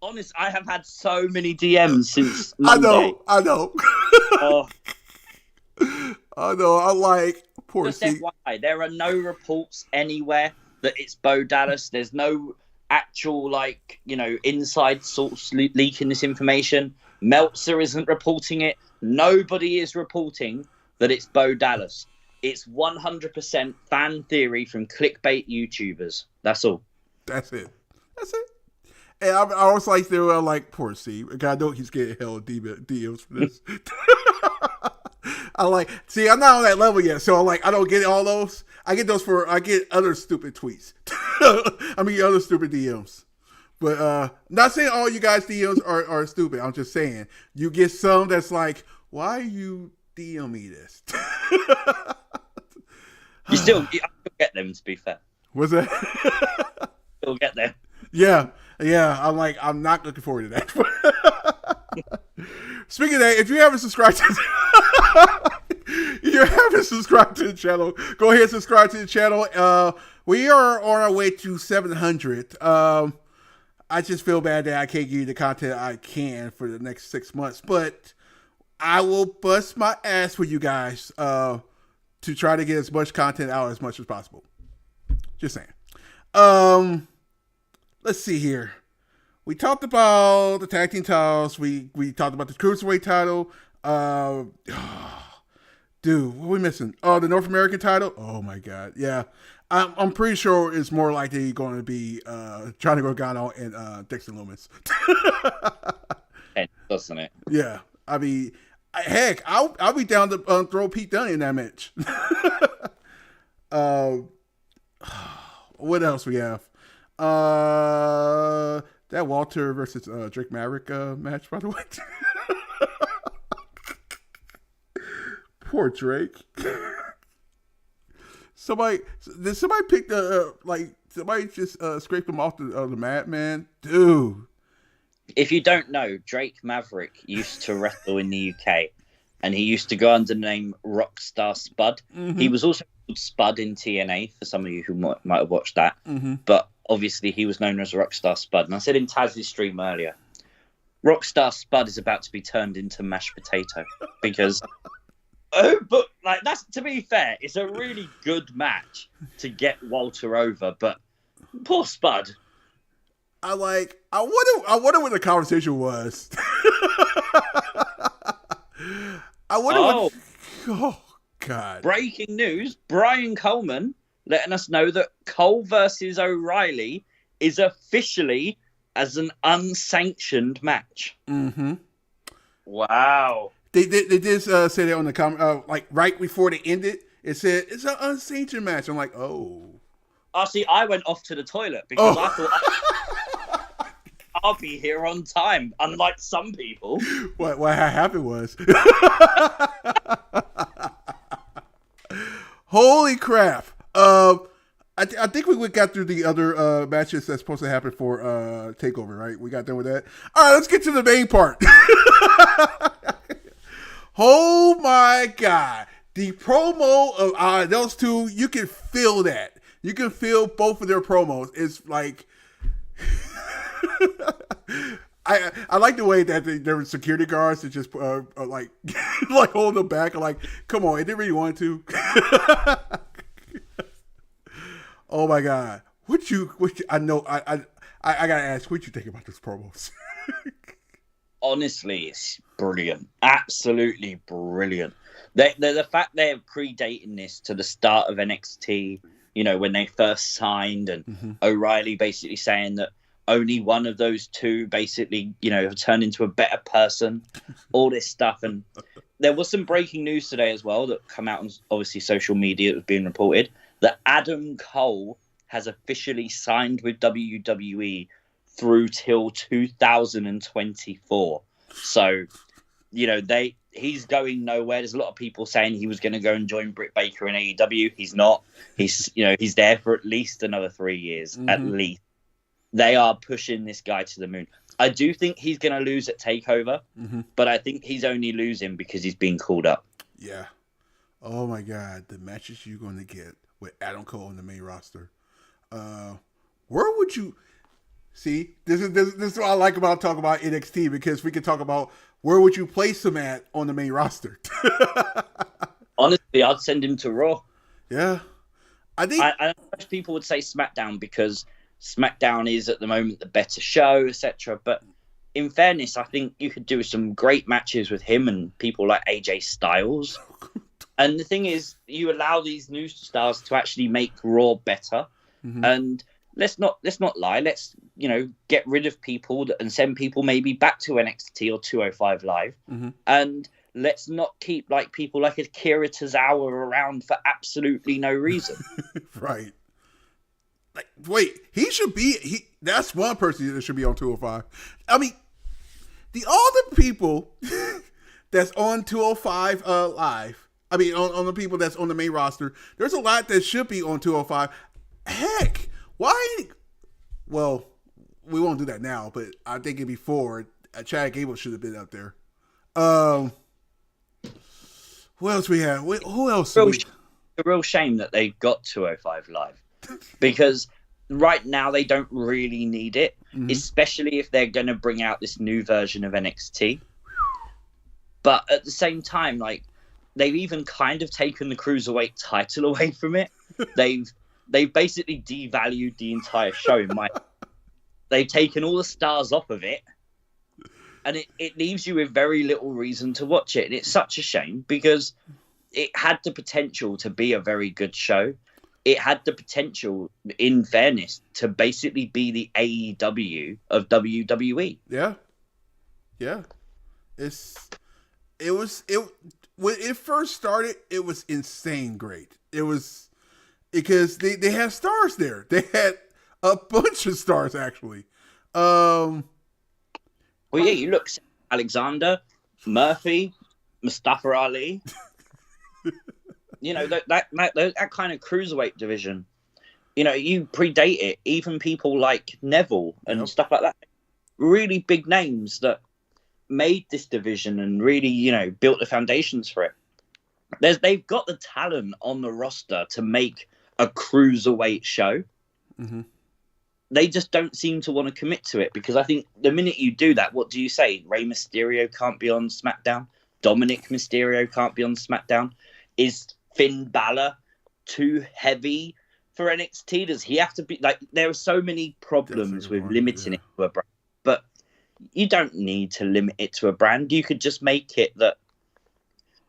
Honest, I have had so many DMs since Monday. I know. I know. I'm like, poor Steve. Why? There are no reports anywhere that it's Bo Dallas. There's no actual, inside source leaking this information. Meltzer isn't reporting it. Nobody is reporting that it's Bo Dallas. It's 100% fan theory from clickbait YouTubers. That's all. That's it. And I was like, they were like, poor Steve. I know he's getting hell DMs for this. I'm not on that level yet, so I'm like, I don't get all those. I get other stupid tweets. I mean, other stupid DMs. But not saying all you guys DMs are stupid. I'm just saying you get some that's like, why you DM me this? You still get them, to be fair. What's that? Still get them. Yeah. I'm not looking forward to that. Speaking of that, if you haven't subscribed to the channel, go ahead and subscribe to the channel. We are on our way to 700. I just feel bad that I can't give you the content I can for the next 6 months, but I will bust my ass for you guys to try to get as much content out as much as possible. Just saying. Let's see here. We talked about the tag team titles. We talked about the cruiserweight title. Dude, what are we missing? Oh, the North American title. Oh my God, yeah. I'm pretty sure it's more likely going to be Johnny Gargano and Dexter Lumis. Doesn't it? Yeah, I mean, heck, I'll be down to throw Pete Dunne in that match. What else we have? That Walter versus Drake Maverick match, by the way. Poor Drake. Did somebody pick somebody just scraped him off the mat, man? Dude. If you don't know, Drake Maverick used to wrestle in the UK, and he used to go under the name Rockstar Spud. Mm-hmm. He was also called Spud in TNA, for some of you who might have watched that. Mm-hmm. But obviously, he was known as Rockstar Spud. And I said in TAZZY's stream earlier, Rockstar Spud is about to be turned into mashed potato because But like, that's, to be fair, it's a really good match to get Walter over. But poor Spud. I wonder what the conversation was. I wonder what. Oh God! Breaking news: Brian Coleman letting us know that Cole versus O'Reilly is officially as an unsanctioned match. Mm-hmm. Wow. They did say that on the comment, like right before they ended. It said it's an unsanctioned match. I'm like, oh. Oh, see, I went off to the toilet because I thought I'll be here on time, unlike some people. What happened was, holy crap! I think we got through the other matches that's supposed to happen for Takeover, right? We got done with that. All right, let's get to the main part. Oh my God. The promo of those two, you can feel that. You can feel both of their promos. It's like... I like the way that there were security guards that just like like hold them back. Like, come on, they didn't really want to. Oh my God. What you I know I gotta ask, what you think about those promos? Honestly, it's brilliant. Absolutely brilliant. The fact they're predating this to the start of NXT, you know, when they first signed, and O'Reilly basically saying that only one of those two basically, you know, have turned into a better person, all this stuff. And there was some breaking news today as well that come out on obviously social media. It was being reported that Adam Cole has officially signed with WWE through till 2024. So, you know, he's going nowhere. There's a lot of people saying he was going to go and join Britt Baker in AEW. He's not. He's there for at least another 3 years, at least. They are pushing this guy to the moon. I do think he's going to lose at TakeOver, but I think he's only losing because he's being called up. Yeah. Oh my God, the matches you're going to get with Adam Cole on the main roster. Where would you see? This is what I like about talking about NXT, because we can talk about where would you place him at on the main roster. Honestly, I'd send him to Raw. Yeah, I think I know most people would say SmackDown because SmackDown is at the moment the better show, etc. But in fairness, I think you could do some great matches with him and people like AJ Styles. And the thing is, you allow these new stars to actually make Raw better. And let's not lie. Let's, you know, get rid of people and send people maybe back to NXT or 205 Live. And let's not keep like people like Akira Tozawa around for absolutely no reason. Right. Like, wait, he should be. That's one person that should be on 205. I mean, all the people that's on 205 Live. I mean, on the people that's on the main roster. There's a lot that should be on 205. Heck, why? Well, we won't do that now, but I think it before Chad Gable should have been up there. Who else we have? Who else? A real shame that they got 205 Live, because right now they don't really need it, especially if they're going to bring out this new version of NXT. But at the same time, like, they've even kind of taken the Cruiserweight title away from it. They've basically devalued the entire show. They've taken all the stars off of it, and it leaves you with very little reason to watch it. And it's such a shame, because it had the potential to be a very good show. It had the potential, in fairness, to basically be the AEW of WWE. Yeah. When it first started, it was insane great. It was because they had stars there. They had a bunch of stars, actually. Well, yeah, you look, Alexander, Murphy, Mustafa Ali. You know, that kind of cruiserweight division. You know, you predate it. Even people like Neville and stuff like that. Really big names that made this division and really, you know, built the foundations for it. They've got the talent on the roster to make a cruiserweight show. They just don't seem to want to commit to it, because I think the minute you do that, what do you say? Rey Mysterio can't be on SmackDown. Dominic Mysterio can't be on SmackDown? Is Finn Balor too heavy for NXT? Does he have to be like? There are so many problems with limiting it to a brand, but you don't need to limit it to a brand. You could just make it that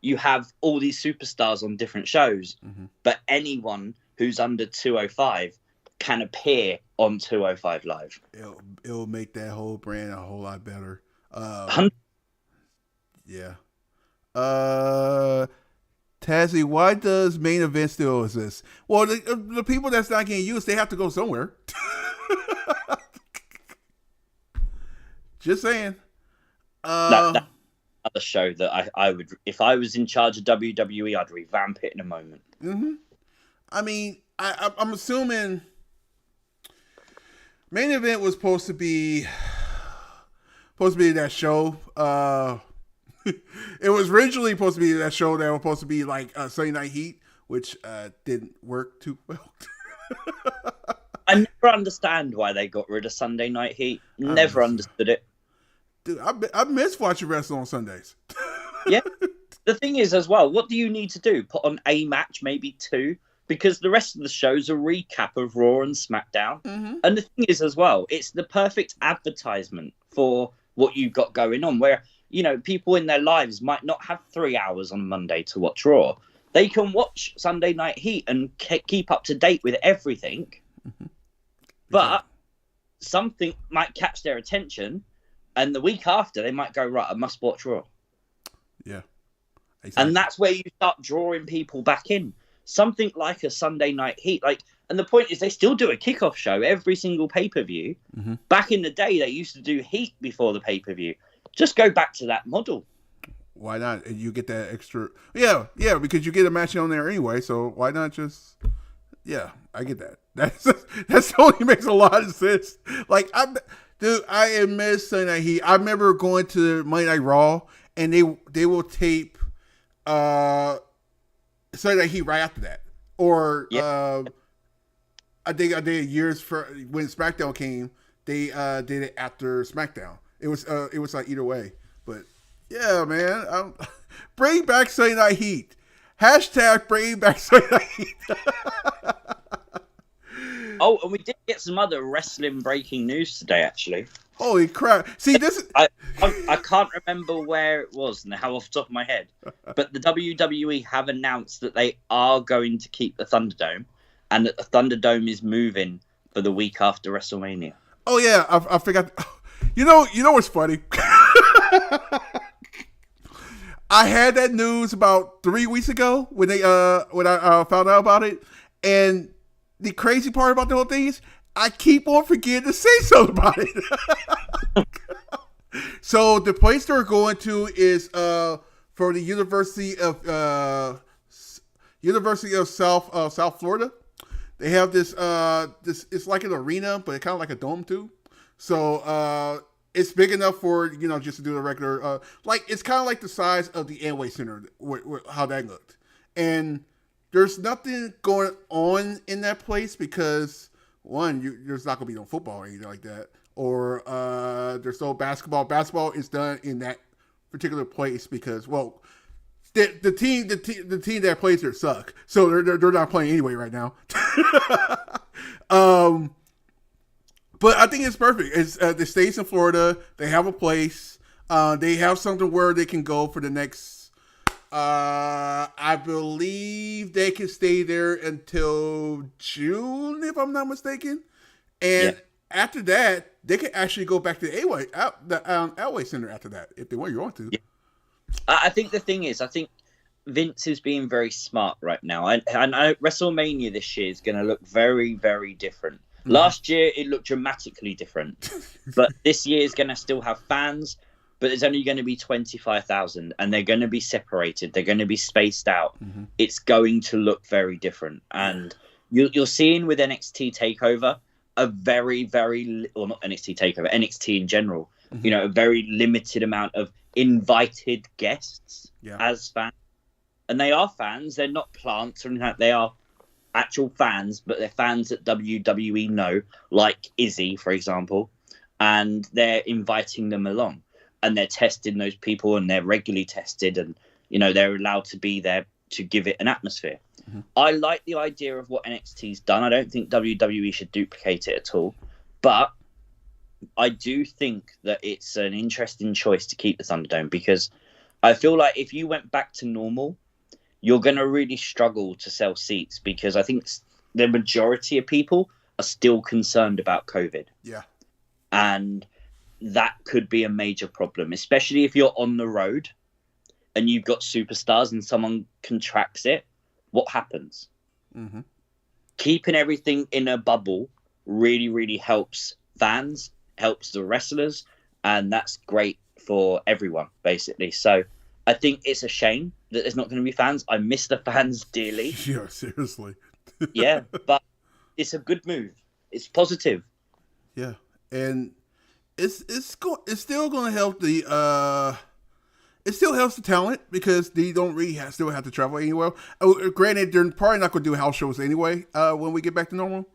you have all these superstars on different shows, but anyone who's under 205 can appear on 205 Live. It'll make that whole brand a whole lot better. Yeah. Tazzy, why does main event still exist? Well, the people that's not getting used, they have to go somewhere. Just saying. That's another show that I would, if I was in charge of WWE, I'd revamp it in a moment. I mean, I'm assuming main event was supposed to be that show. It was originally supposed to be that show that was supposed to be like Sunday Night Heat, which didn't work too well. I never understand why they got rid of Sunday Night Heat. Never understood it. Dude, I miss watching wrestling on Sundays. Yeah. The thing is as well, what do you need to do? Put on a match, maybe two? Because the rest of the show's a recap of Raw and SmackDown. And the thing is as well, it's the perfect advertisement for what you've got going on, where, you know, people in their lives might not have 3 hours on Monday to watch Raw. They can watch Sunday Night Heat and keep up to date with everything. But something might catch their attention, and the week after they might go, right, I must watch Raw. Yeah. Exactly. And that's where you start drawing people back in. Something like a Sunday Night Heat. And the point is, they still do a kickoff show every single pay-per-view. Back in the day, they used to do Heat before the pay-per-view. Just go back to that model. Why not? And you get that extra... Yeah, because you get a match on there anyway, so why not just... Yeah, I get that. That's only makes a lot of sense. Like, I miss Sunday Night Heat. I remember going to Monday Night Raw, and they will tape Sunday Night Heat right after that. Or I think years for when SmackDown came, they did it after SmackDown. It was like either way. But yeah, man, bring back Sunday Night Heat. # bring back Sunday Night Heat. Oh, and we did get some other wrestling breaking news today, actually. Holy crap. See, this is... I can't remember where it was now off the top of my head, but the WWE have announced that they are going to keep the Thunderdome, and that the Thunderdome is moving for the week after WrestleMania. Oh, yeah, I forgot. You know what's funny? I had that news about 3 weeks ago when I found out about it, and the crazy part about the whole thing is I keep on forgetting to say something about it. So the place they're going to is for the University of South Florida. They have this it's like an arena, but it's kind of like a dome too. So it's big enough for just to do a regular it's kind of like the size of the Amway Center, how that looked. And there's nothing going on in that place because, one, there's not going to be no football or anything like that. Or there's no basketball. Basketball is done in that particular place because, well, the team that plays there suck. So they're not playing anyway right now. But I think it's perfect. It's the state's in Florida. They have a place. They have something where they can go for the next... I believe they can stay there until June, if I'm not mistaken. And after that, they can actually go back to the Elway Center after that, if they want to. Yeah. I think the thing is, I think Vince is being very smart right now. I know WrestleMania this year is going to look very, very different. Last year, it looked dramatically different. But this year is going to still have fans. But there's only going to be 25,000, and they're going to be separated. They're going to be spaced out. It's going to look very different. And you're seeing with NXT TakeOver a very, very, or not NXT TakeOver, NXT in general, a very limited amount of invited guests as fans. And they are fans. They're not plants or anything like that. They are actual fans, but they're fans that WWE know, like Izzy, for example, and they're inviting them along. and they're testing those people, and they're regularly tested, and they're allowed to be there to give it an atmosphere. Mm-hmm. I like the idea of what NXT's done. I don't think WWE should duplicate it at all, but I do think that it's an interesting choice to keep the Thunderdome, because I feel like if you went back to normal, you're going to really struggle to sell seats, because I think the majority of people are still concerned about COVID. Yeah. And that could be a major problem, especially if you're on the road and you've got superstars and someone contracts it. What happens? Mm-hmm. Keeping everything in a bubble really, really helps fans, helps the wrestlers, and that's great for everyone, basically. So I think it's a shame that there's not going to be fans. I miss the fans dearly. Yeah, seriously. Yeah, but it's a good move. It's positive. Yeah, and it's still going to help the it still helps the talent, because they don't really still have to travel anywhere. Granted, they're probably not going to do house shows anyway when we get back to normal.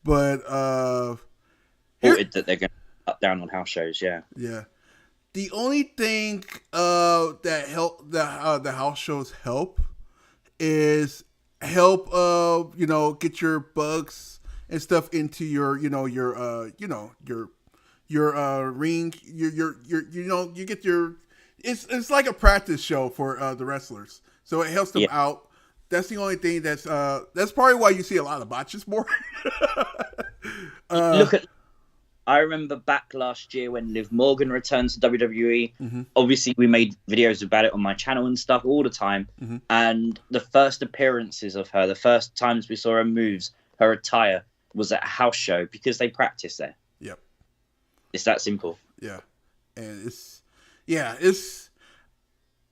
But that they're going to cut down on house shows. Yeah. Yeah. The only thing that help the house shows help is help get your bugs and stuff into your ring, you get your it's like a practice show for the wrestlers, so it helps them out. That's the only thing that's probably why you see a lot of botches more. I remember back last year when Liv Morgan returned to WWE. Mm-hmm. Obviously, we made videos about it on my channel and stuff all the time. Mm-hmm. And the first appearances of her, the first times we saw her moves, her attire, was at a house show because they practice there. Yep. It's that simple. Yeah. And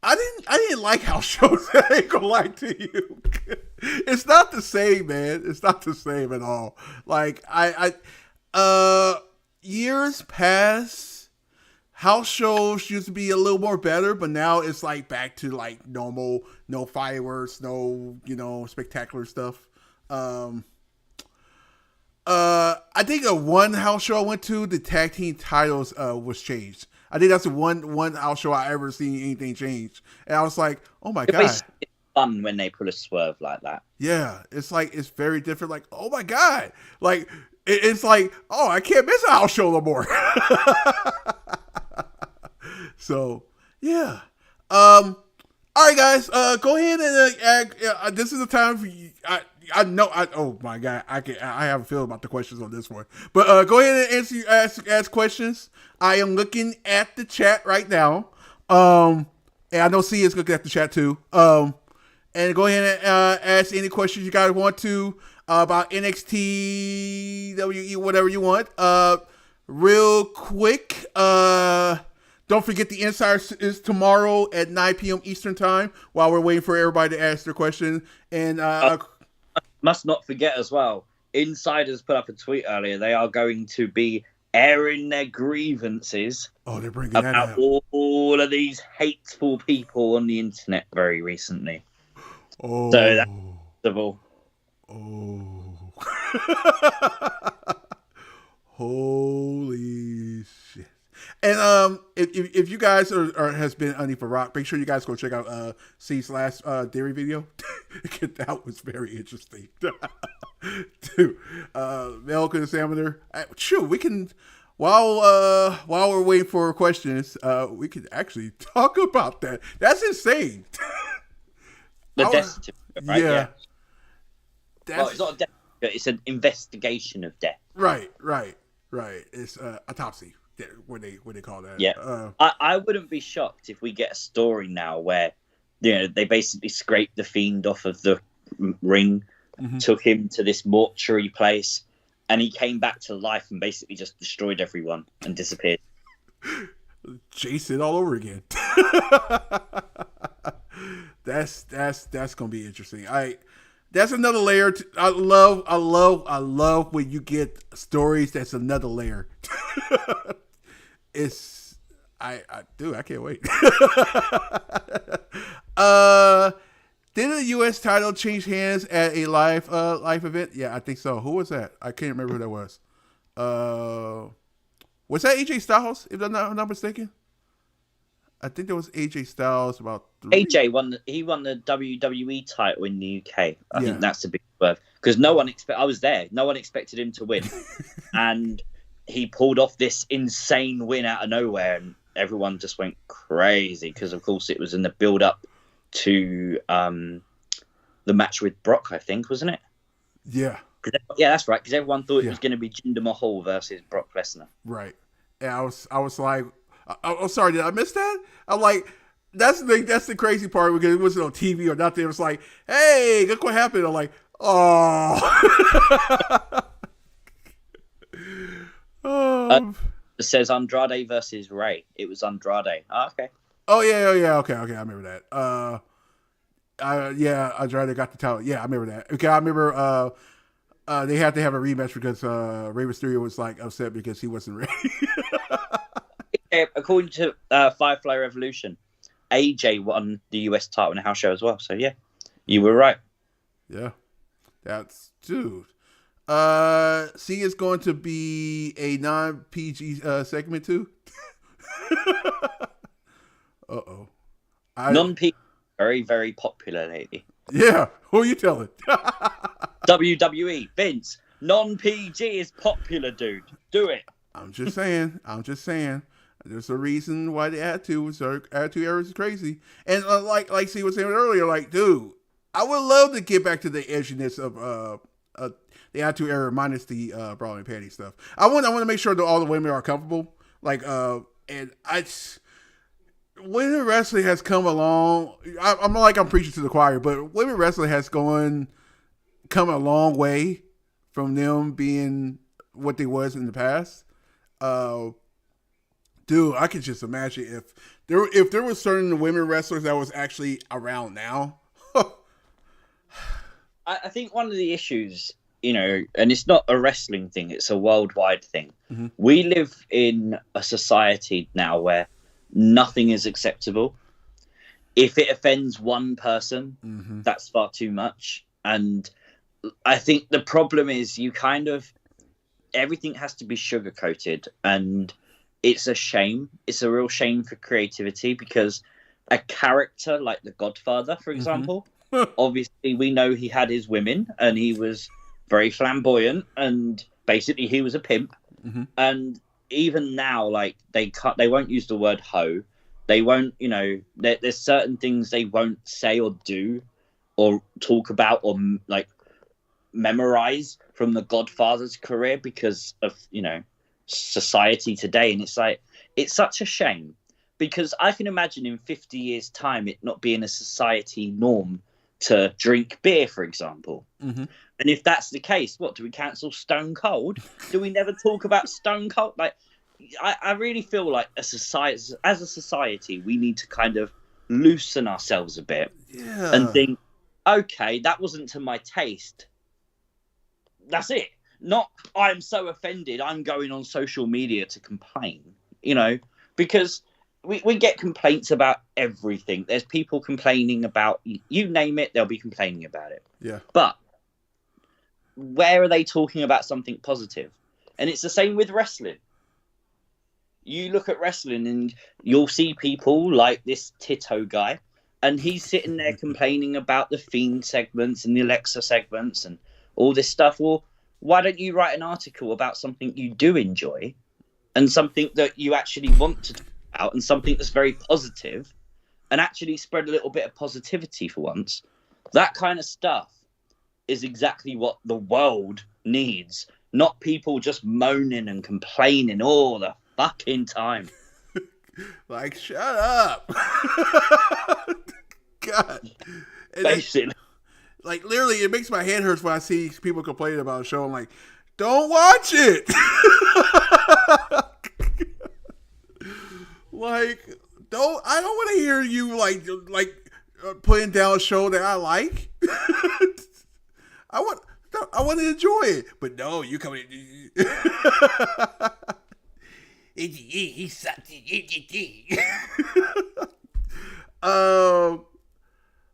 I didn't like house shows. I ain't gonna lie to you. It's not the same, man. It's not the same at all. Like years past, house shows used to be a little more better, but now it's like back to like normal, no fireworks, no spectacular stuff. I think one house show I went to, the tag team titles was changed. I think that's the one house show I ever seen anything change, and I was like, oh my god. It's fun when they pull a swerve like that. Yeah, it's like it's very different. Like, oh my god, like. It's like, oh, I can't miss a house show no more. So, yeah. All right, guys. Go ahead and this is the time for you. I know. Oh my god, I have a feeling about the questions on this one. But go ahead and ask questions. I am looking at the chat right now. And I know C is looking at the chat too. And go ahead and ask any questions you guys want to. About NXT, WE, whatever you want. Real quick, don't forget the Insider is tomorrow at 9 p.m. Eastern Time while we're waiting for everybody to ask their question. And must not forget as well, Insiders put up a tweet earlier. They are going to be airing their grievances they're bringing that about out. all of these hateful people on the internet very recently. Oh. So that's possible. Oh. Holy shit. And if you guys has been under for rock, make sure you guys go check out C's last dairy video. That was very interesting. Dude, milk and examiner. We can while we're waiting for questions, we can actually talk about that. That's insane. The death certificate, right? Yeah. Well, it's not a death certificate, it's an investigation of death. Right. It's autopsy. What they call that? Yeah. I wouldn't be shocked if we get a story now where they basically scraped the Fiend off of the ring, took him to this mortuary place, and he came back to life and basically just destroyed everyone and disappeared. Jason all over again. That's gonna be interesting. That's another layer. I love when you get stories. That's another layer. I can't wait. Did the U.S. title change hands at a live event? Yeah, I think so. Who was that? I can't remember who that was. Was that AJ Styles? If I'm not mistaken. I think there was AJ Styles about 3. AJ won the WWE title in the UK. I Yeah. think that's a big swerve because I was there. No one expected him to win, and he pulled off this insane win out of nowhere, and everyone just went crazy because, of course, it was in the build-up to the match with Brock, I think, wasn't it? Yeah. Yeah, that's right. Because everyone thought it was going to be Jinder Mahal versus Brock Lesnar. Right. And I was like, I'm sorry, did I miss that? I'm like, that's the crazy part because it wasn't on TV or nothing. It was like, hey, look what happened. I'm like, oh. It says Andrade versus Ray. It was Andrade. Oh, okay. Oh yeah. Okay. I remember that. Andrade got the title. Yeah, I remember that. Okay, I remember. They had to have a rematch because Rey Mysterio was like upset because he wasn't ready. According to Firefly Revolution, AJ won the US title in a house show as well. So yeah, you were right. Yeah, that's dude. See, it's going to be a non-PG segment too. Uh-oh. Non-PG, very, very popular lately. Yeah, who are you telling? WWE, Vince, non-PG is popular, dude. Do it. I'm just saying. There's a reason why the attitude era is crazy. And like C was saying earlier, like, dude, I would love to get back to the edginess of the attitude era minus the bra and panty stuff. I want to make sure that all the women are comfortable. Like, and women wrestling has come along. I'm like I'm preaching to the choir, but women wrestling has come a long way from them being what they was in the past. Dude, I could just imagine if there was certain women wrestlers that was actually around now. I think one of the issues, and it's not a wrestling thing, it's a worldwide thing. Mm-hmm. We live in a society now where nothing is acceptable. If it offends one person, mm-hmm. that's far too much. And I think the problem is everything has to be sugar-coated, and it's a shame. It's a real shame for creativity because a character like The Godfather, for example, mm-hmm. obviously we know he had his women and he was very flamboyant and basically he was a pimp. Mm-hmm. And even now, like they won't use the word hoe. They won't, there's certain things they won't say or do or talk about or like memorize from The Godfather's career because of, society today. And it's such a shame because I can imagine in 50 years time it not being a society norm to drink beer, for example. Mm-hmm. And if that's the case, what do we cancel Stone Cold? Do we never talk about Stone Cold? Like I really feel like as a society we need to kind of loosen ourselves a bit and think, okay, that wasn't to my taste, that's it. Not, I'm so offended, I'm going on social media to complain, because we get complaints about everything. There's people complaining about, you name it, they'll be complaining about it. Yeah. But where are they talking about something positive? And it's the same with wrestling. You look at wrestling and you'll see people like this Tito guy, and he's sitting there complaining about the Fiend segments and the Alexa segments and all this stuff. Well, why don't you write an article about something you do enjoy and something that you actually want to talk about and something that's very positive and actually spread a little bit of positivity for once? That kind of stuff is exactly what the world needs, not people just moaning and complaining all the fucking time. Like, shut up. God. And basically. Like, literally, it makes my head hurt when I see people complaining about a show. I'm like, don't watch it. Like, I don't want to hear you, like putting down a show that I like. I want to enjoy it. But no, you come in. He sucked it.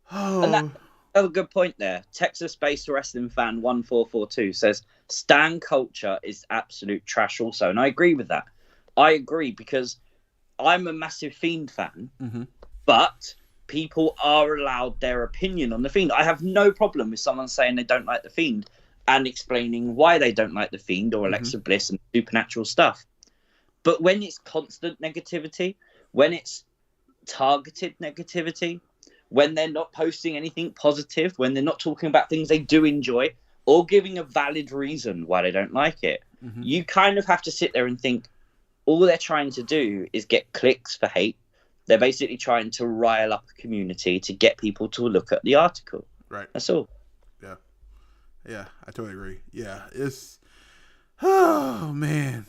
And that's a good point there. Texas-based wrestling fan 1442 says stan culture is absolute trash also, and I agree with that. I agree because I'm a massive Fiend fan, Mm-hmm. but people are allowed their opinion on the Fiend. I have no problem with someone saying they don't like the Fiend and explaining why they don't like the Fiend or Alexa Bliss and supernatural stuff. But when it's constant negativity, when it's targeted negativity, when they're not posting anything positive, when they're not talking about things they do enjoy or giving a valid reason why they don't like it, you kind of have to sit there and think all they're trying to do is get clicks for hate. They're basically trying to rile up a community to get people to look at the article. Right. That's all. Yeah. Yeah, I totally agree. Yeah, it's... Oh, man.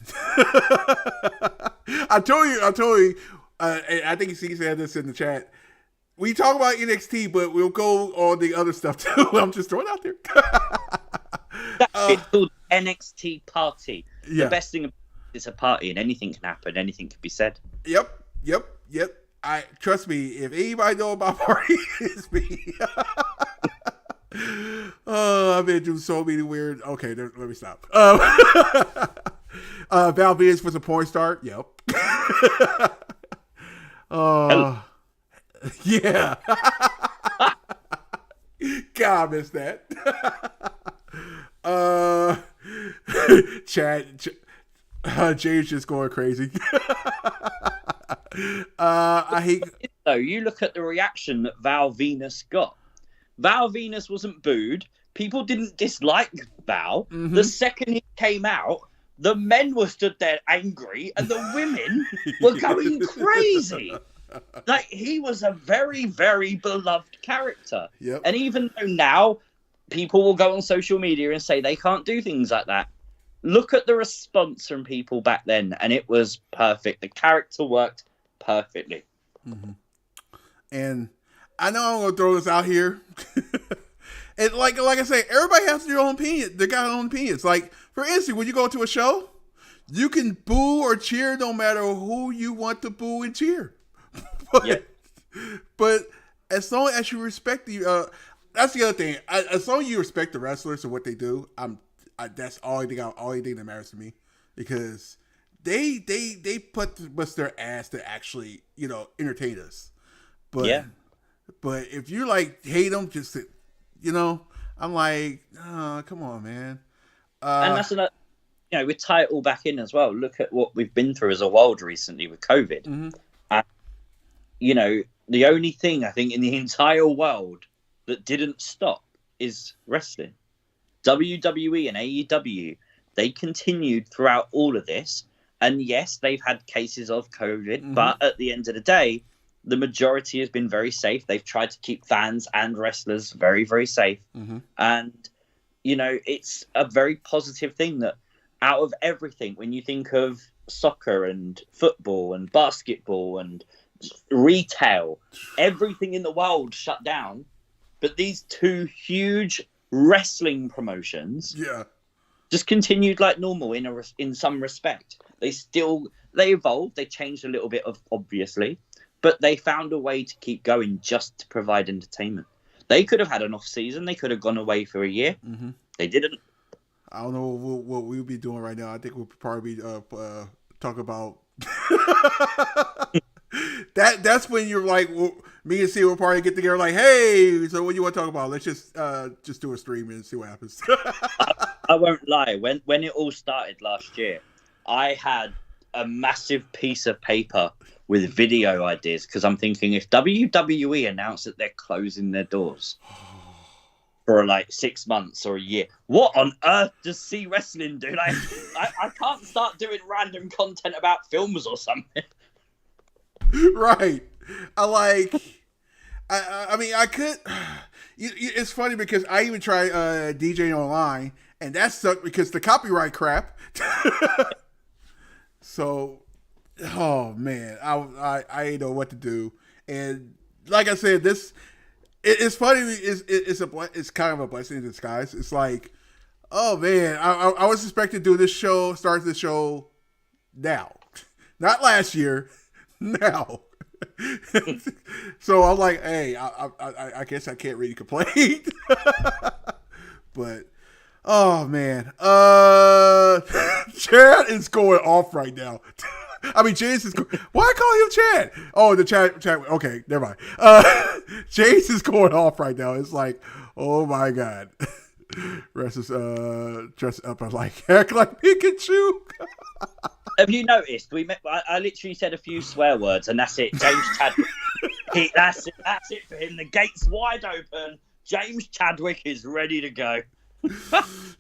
I told you, I think he said this in the chat. We talk about NXT, but we'll go on the other stuff too. I'm just throwing it out there. It's called NXT Party. Yeah. The best thing about it is a party, and anything can happen. Anything can be said. Yep. I trust me. If anybody know about party, it's me. I've been doing so many weird. Okay, let me stop. Val Venus was a porn star. Yep. Yeah. God, I missed that. Chad, Jay's just going crazy. I hate. So you look at the reaction that Val Venus got. Val Venus wasn't booed. People didn't dislike Val. The second he came out, the men were stood there angry, and the women were going crazy. Like, he was a very, very beloved character. Yep. And even though now people will go on social media and say they can't do things like that, look at the response from people back then, and it was perfect. The character worked perfectly. And I know I'm gonna throw this out here. And like I say, everybody has their own opinion. They got their own opinions. Like, for instance, when you go to a show, you can boo or cheer no matter who you want to boo and cheer. But as long as you respect the, that's the other thing. As long as you respect the wrestlers and what they do, that's all I think that matters to me, because they bust their ass to actually entertain us. But but if you like hate them, just I'm like, oh, come on, man. And that's another. We tie it all back in as well. Look at what we've been through as a world recently with COVID. And, the only thing I think in the entire world that didn't stop is wrestling. WWE and AEW, they continued throughout all of this. And yes, they've had cases of COVID, but at the end of the day, the majority has been very safe. They've tried to keep fans and wrestlers very, very safe. And, it's a very positive thing that out of everything, when you think of soccer and football and basketball and retail, everything in the world shut down. But these two huge wrestling promotions just continued like normal in some respect. They evolved. They changed a little bit, obviously, but they found a way to keep going just to provide entertainment. They could have had an off season. They could have gone away for a year. They didn't. I don't know what we'll be doing right now. I think we'll probably be talk about That's when you're like, me and C will probably get together like, hey, so what you want to talk about? Let's just do a stream and see what happens. I won't lie. When it all started last year, I had a massive piece of paper with video ideas, because I'm thinking, if WWE announced that they're closing their doors for like 6 months or a year, what on earth does C Wrestling do? Like, I can't start doing random content about films or something. Right. I mean, I could. It's funny because I even tried DJing online, and that sucked because the copyright crap. So, oh man, I didn't know what to do. And like I said, it's funny. It's kind of a blessing in disguise. It's like, oh man, I was expecting to do this show, start this show now, not last year. Now. So I'm like, hey, I guess I can't really complain. But oh man, Chad is going off right now. I mean, James is. Why call him Chad? Oh, the Chad. Okay, never mind. James is going off right now. It's like, oh my god. Rest is dressed up like act like Pikachu. Have you noticed? I literally said a few swear words, and that's it. James Chadwick. That's it. That's it for him. The gate's wide open. James Chadwick is ready to go.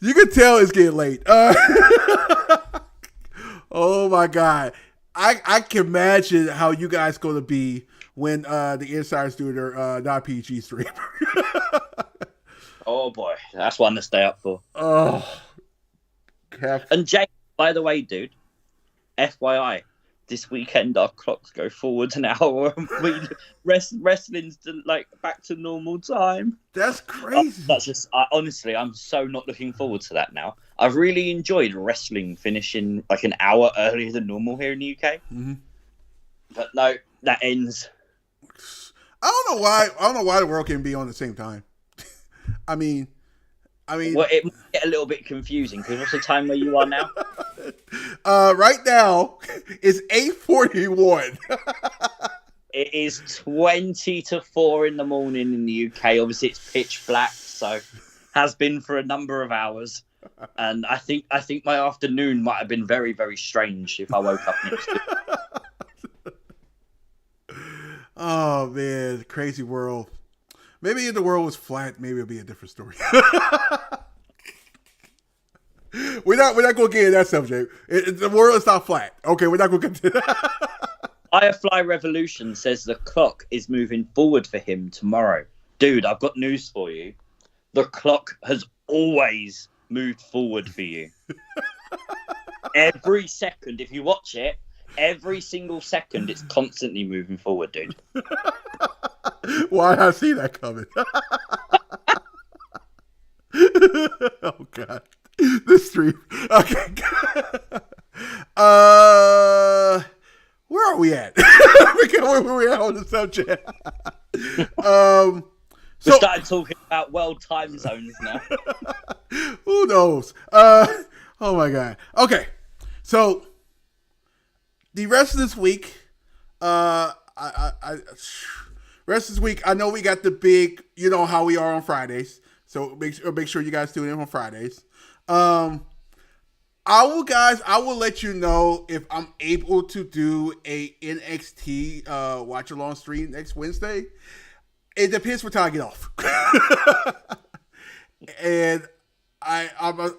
You can tell it's getting late. Oh my god. I can imagine how you guys going to be when the insiders do their not PG stream. Oh boy, that's one to stay up for. Oh. And James, by the way, dude, FYI, this weekend our clocks go forward an hour and wrestling's back to normal time. That's crazy. That's just honestly, I'm so not looking forward to that now. I've really enjoyed wrestling finishing like an hour earlier than normal here in the UK. Mm-hmm. But no, that ends. I don't know why the world can be on the same time. I mean, well, it might get a little bit confusing because what's the time where you are now? Right now it's 8:41. It is 20 to 4 in the morning in the UK. Obviously, it's pitch black, so has been for a number of hours. And I think my afternoon might have been very, very strange if I woke up next to it. Oh man, crazy world. Maybe if the world was flat, maybe it'd be a different story. We're not going to get in that subject. The world is not flat. Okay, we're not going to get to that. Firefly Revolution says the clock is moving forward for him tomorrow. Dude, I've got news for you. The clock has always moved forward for you. Every second, if you watch it, every single second, it's constantly moving forward, dude. Why I see that coming? Oh god, this stream. Okay. Where are we at? Where we at on the subject? We started talking about world time zones now. Who knows? Oh my god. Okay, so the rest of this week, rest of this week, I know we got the big, you know how we are on Fridays. So make sure you guys tune in on Fridays. I will let you know if I'm able to do a NXT watch along stream next Wednesday. It depends what time I get off. And I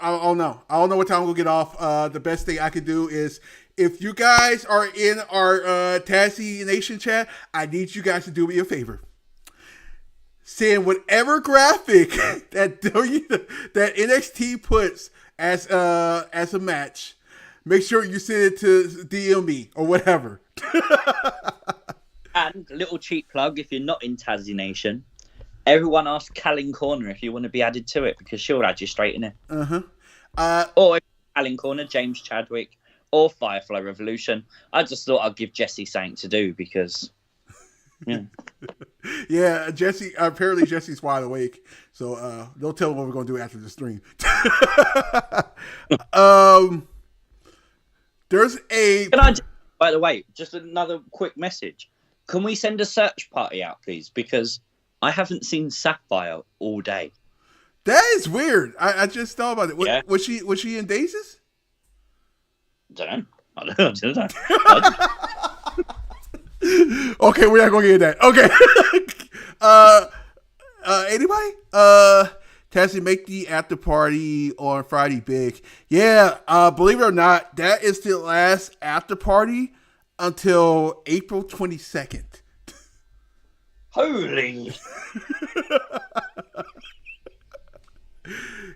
don't know. I don't know what time we'll get off. The best thing I can do is, if you guys are in our BTAZZY Nation chat, I need you guys to do me a favor. Send whatever graphic that NXT puts as a match. Make sure you send it to DM me or whatever. And a little cheap plug, if you're not in BTAZZY Nation, everyone ask Callin Corner if you want to be added to it, because she'll add you straight in it. Or if Callin Corner, James Chadwick, or Firefly Revolution. I just thought I'd give Jesse something to do because, yeah. Yeah, Jesse. Apparently, Jesse's wide awake, so don't tell him what we're going to do after the stream. There's a. By the way, just another quick message. Can we send a search party out, please? Because I haven't seen Sapphire all day. That is weird. I just thought about it. Yeah. Was she in Daisies? I don't know. Okay, we're not gonna get that. Okay. Anybody? BTAZZY, make the after party on Friday big. Yeah, believe it or not, that is the last after party until April 22nd. Holy.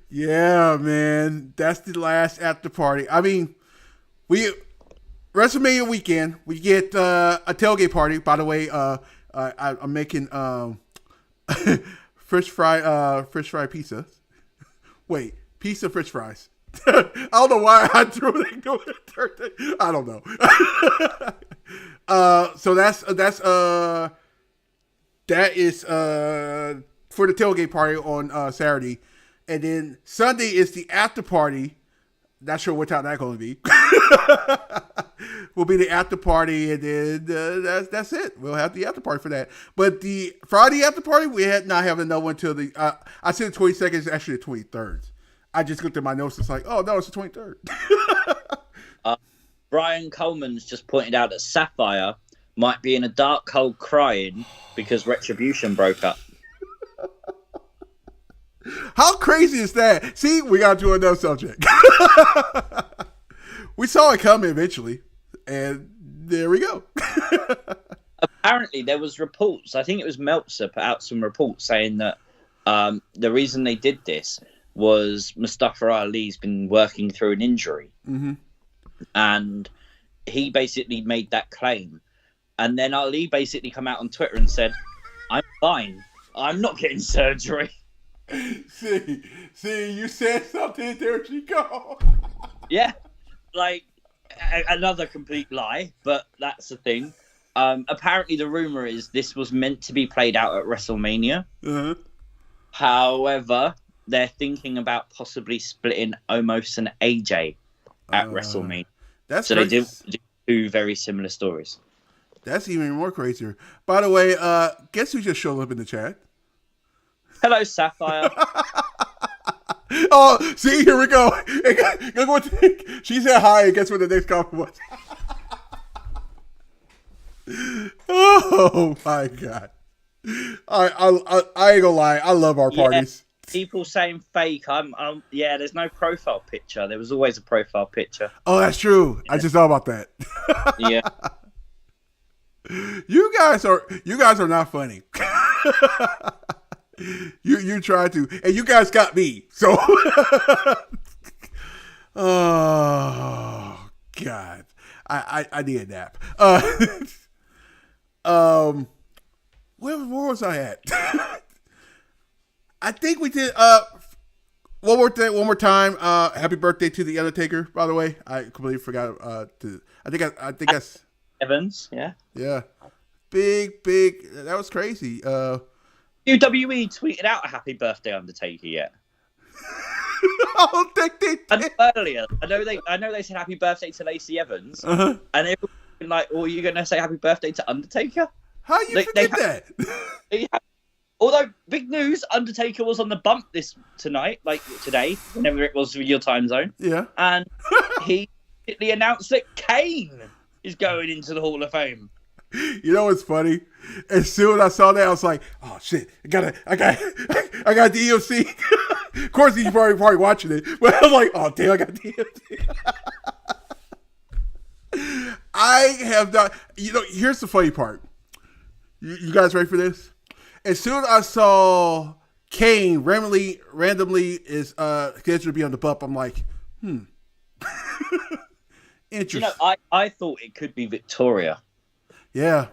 Yeah, man. That's the last after party. I mean, WrestleMania weekend, we get a tailgate party. By the way, I'm making fish fry pizza. Wait, pizza French fries. I don't know why I threw it. I don't know. So that is for the tailgate party on Saturday, and then Sunday is the after party. Not sure what time that's going to be. will be the after party, and then that's it. We'll have the after party for that. But the Friday after party, we had not having no one until the. I said the 22nd is actually the 23rd. I just looked at my notes. It's like, oh no, it's the 23rd. Brian Coleman's just pointed out that Sapphire might be in a dark hole crying because Retribution broke up. How crazy is that? See, we got to another subject. We saw it coming eventually, and there we go. Apparently, there was reports. I think it was Meltzer put out some reports saying that the reason they did this was Mustafa Ali's been working through an injury, and he basically made that claim. And then Ali basically come out on Twitter and said, "I'm fine. I'm not getting surgery." See, you said something. There she go. Yeah, like another complete lie, but that's the thing. Apparently, the rumor is this was meant to be played out at WrestleMania. However, they're thinking about possibly splitting Omos and AJ at WrestleMania. So crazy. They do two very similar stories. That's even more crazier. By the way, guess who just showed up in the chat? Hello, Sapphire. Oh, see, here we go. She said hi, and guess what the next comment was? Oh my god! I ain't gonna lie. I love our parties. People saying fake. Yeah. There's no profile picture. There was always a profile picture. Oh, that's true. Yeah. I just thought about that. Yeah. You guys are not funny. You try to, and you guys got me. So, oh god, I need a nap. Where was I at? I think we did. One more time. Happy birthday to the Undertaker. By the way, I completely forgot to. I think that's Evans. Yeah. Yeah. Big. That was crazy. WWE tweeted out a happy birthday Undertaker yet? I don't think they did. Earlier, I know they said happy birthday to Lacey Evans, and everyone was like, "Oh, you're gonna say happy birthday to Undertaker?" How you forget that? Although big news, Undertaker was on the bump today, whenever it was for your time zone. Yeah, and he announced that Kane is going into the Hall of Fame. You know what's funny? As soon as I saw that, I was like, "Oh shit! I got the EOC." Of course, he's probably watching it, but I was like, "Oh damn, I got the EOC." I have not. You know, here's the funny part. You guys ready for this? As soon as I saw Kane randomly is scheduled to be on the bump, I'm like, interesting. You know, I thought it could be Victoria. Yeah.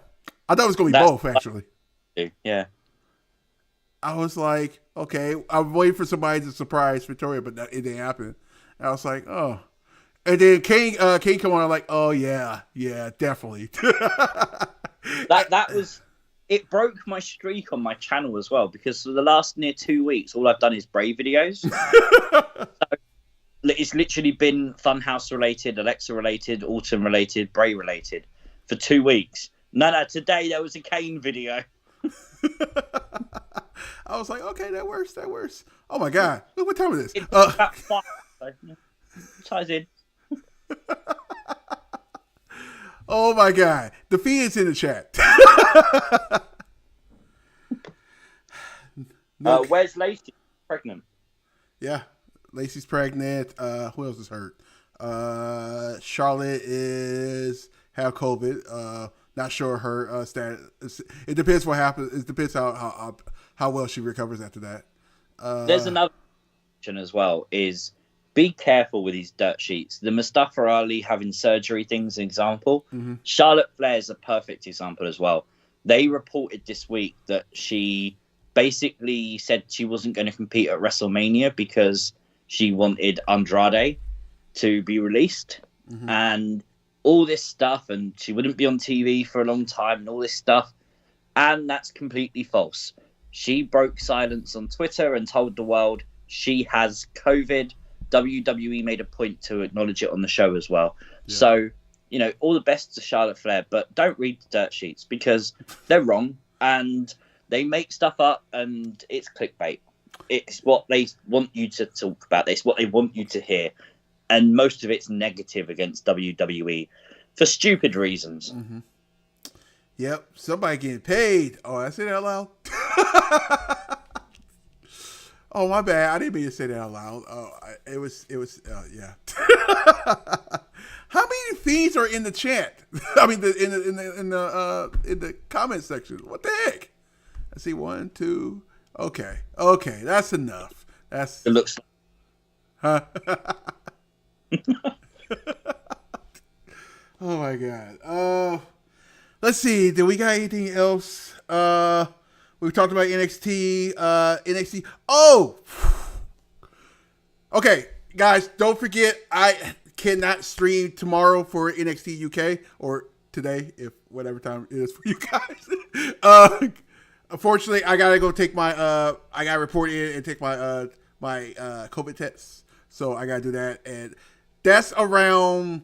I thought it was going to be both, actually. Yeah. I was like, okay. I'm waiting for somebody to surprise Victoria, but it didn't happen. And I was like, oh. And then Kane come on, I'm like, oh, yeah, definitely. that was... It broke my streak on my channel as well, because for the last near 2 weeks, all I've done is Bray videos. So it's literally been Funhouse related, Alexa related, Autumn related, Bray related for 2 weeks. No, today there was a Kane video. I was like, okay, that works. Oh my god, look what time it is. It's about 5, so, ties in. Oh my god, the feed is in the chat. Where's Lacey? Pregnant. Yeah, Lacey's pregnant. Who else is hurt? Charlotte have COVID. Not sure her status. It depends what happens. It depends how well she recovers after that. There's another option as well. Is be careful with these dirt sheets. The Mustafa Ali having surgery thing's an example. Mm-hmm. Charlotte Flair's a perfect example as well. They reported this week that she basically said she wasn't going to compete at WrestleMania because she wanted Andrade to be released. Mm-hmm. And all this stuff, and she wouldn't be on TV for a long time and all this stuff. And that's completely false. She broke silence on Twitter and told the world she has COVID. WWE made a point to acknowledge it on the show as well. Yeah. So all the best to Charlotte Flair, but don't read the dirt sheets because they're wrong and they make stuff up and it's clickbait. It's what they want you to talk about. It's what they want you to hear. And most of it's negative against WWE for stupid reasons. Mm-hmm. Yep, somebody getting paid. Oh, I said that out loud. Oh, my bad. I didn't mean to say that out loud. It was. Yeah. How many feeds are in the chat? I mean, in the comment section. What the heck? I see 1, 2. Okay, that's enough. That's it looks. Huh? Oh my god. Let's see. Did we got anything else? We talked about NXT. NXT. Oh. Okay, guys. Don't forget. I cannot stream tomorrow for NXT UK or today, if whatever time it is for you guys. Unfortunately, I gotta go take my. I gotta report in and take my my COVID test. So I gotta do that, and that's around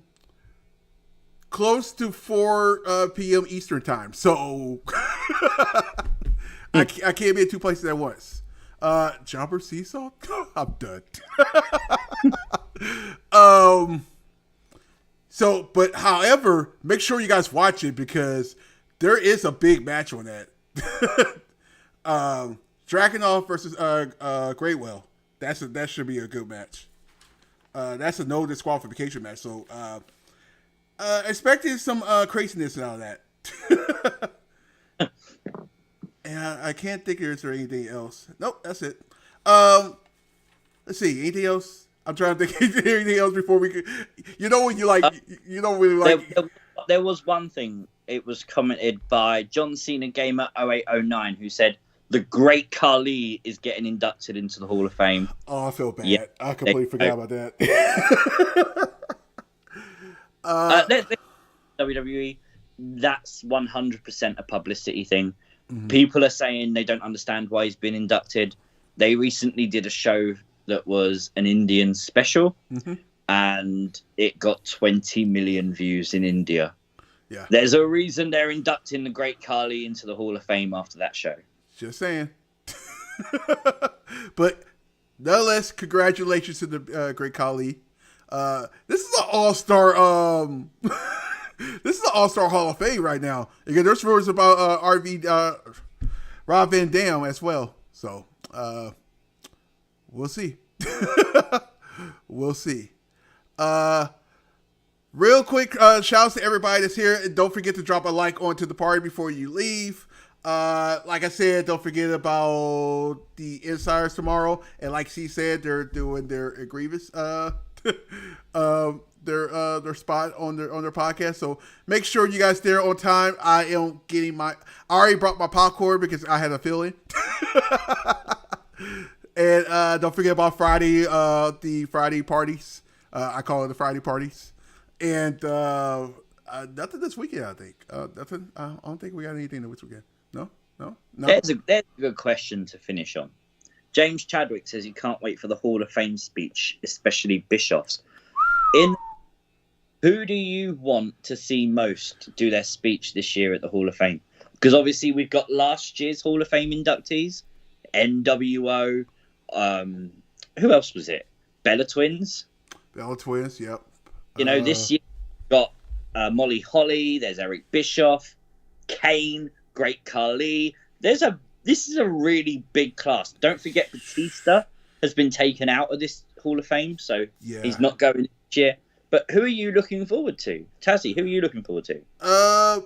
close to 4 p.m. Eastern time. So I can't be in 2 places at once. Jumper seesaw? I'm done. So, but however, make sure you guys watch it because there is a big match on that. Dragunov versus Greatwell. That should be a good match. That's a no disqualification match. So expecting some craziness out of that. And I can't think is there anything else. Nope, that's it. Let's see, anything else? I'm trying to think of anything else before we could. When you like, There was one thing. It was commented by John Cena Gamer 0809 who said the Great Khali is getting inducted into the Hall of Fame. Oh, I feel bad. Yeah, I completely forgot about that. WWE, that's 100% a publicity thing. Mm-hmm. People are saying they don't understand why he's been inducted. They recently did a show that was an Indian special, mm-hmm. and it got 20 million views in India. Yeah, there's a reason they're inducting the Great Khali into the Hall of Fame after that show. Just saying. But nonetheless, congratulations to the Great Khali. This is an all-star. This is an all-star Hall of Fame right now. Again, there's rumors about Rob Van Dam as well. So we'll see. We'll see. Real quick, shouts to everybody that's here. And don't forget to drop a like onto the party before you leave. Like I said, don't forget about the Insiders tomorrow. And like she said, they're doing their Grievous their spot on their podcast. So make sure you guys there on time. I already brought my popcorn because I had a feeling. And don't forget about Friday, the Friday parties. I call it the Friday parties. And nothing this weekend, I think. Nothing. I don't think we got anything this weekend. No. There's a good question to finish on. James Chadwick says he can't wait for the Hall of Fame speech, especially Bischoff's. Who do you want to see most do their speech this year at the Hall of Fame? Because obviously we've got last year's Hall of Fame inductees, NWO. Who else was it? Bella Twins. Bella Twins, yep. This year we've got Molly Holly. There's Eric Bischoff, Kane, Great Khali. This is a really big class. Don't forget Batista has been taken out of this Hall of Fame, so he's not going this year. But who are you looking forward to? Tazzy, who are you looking forward to? I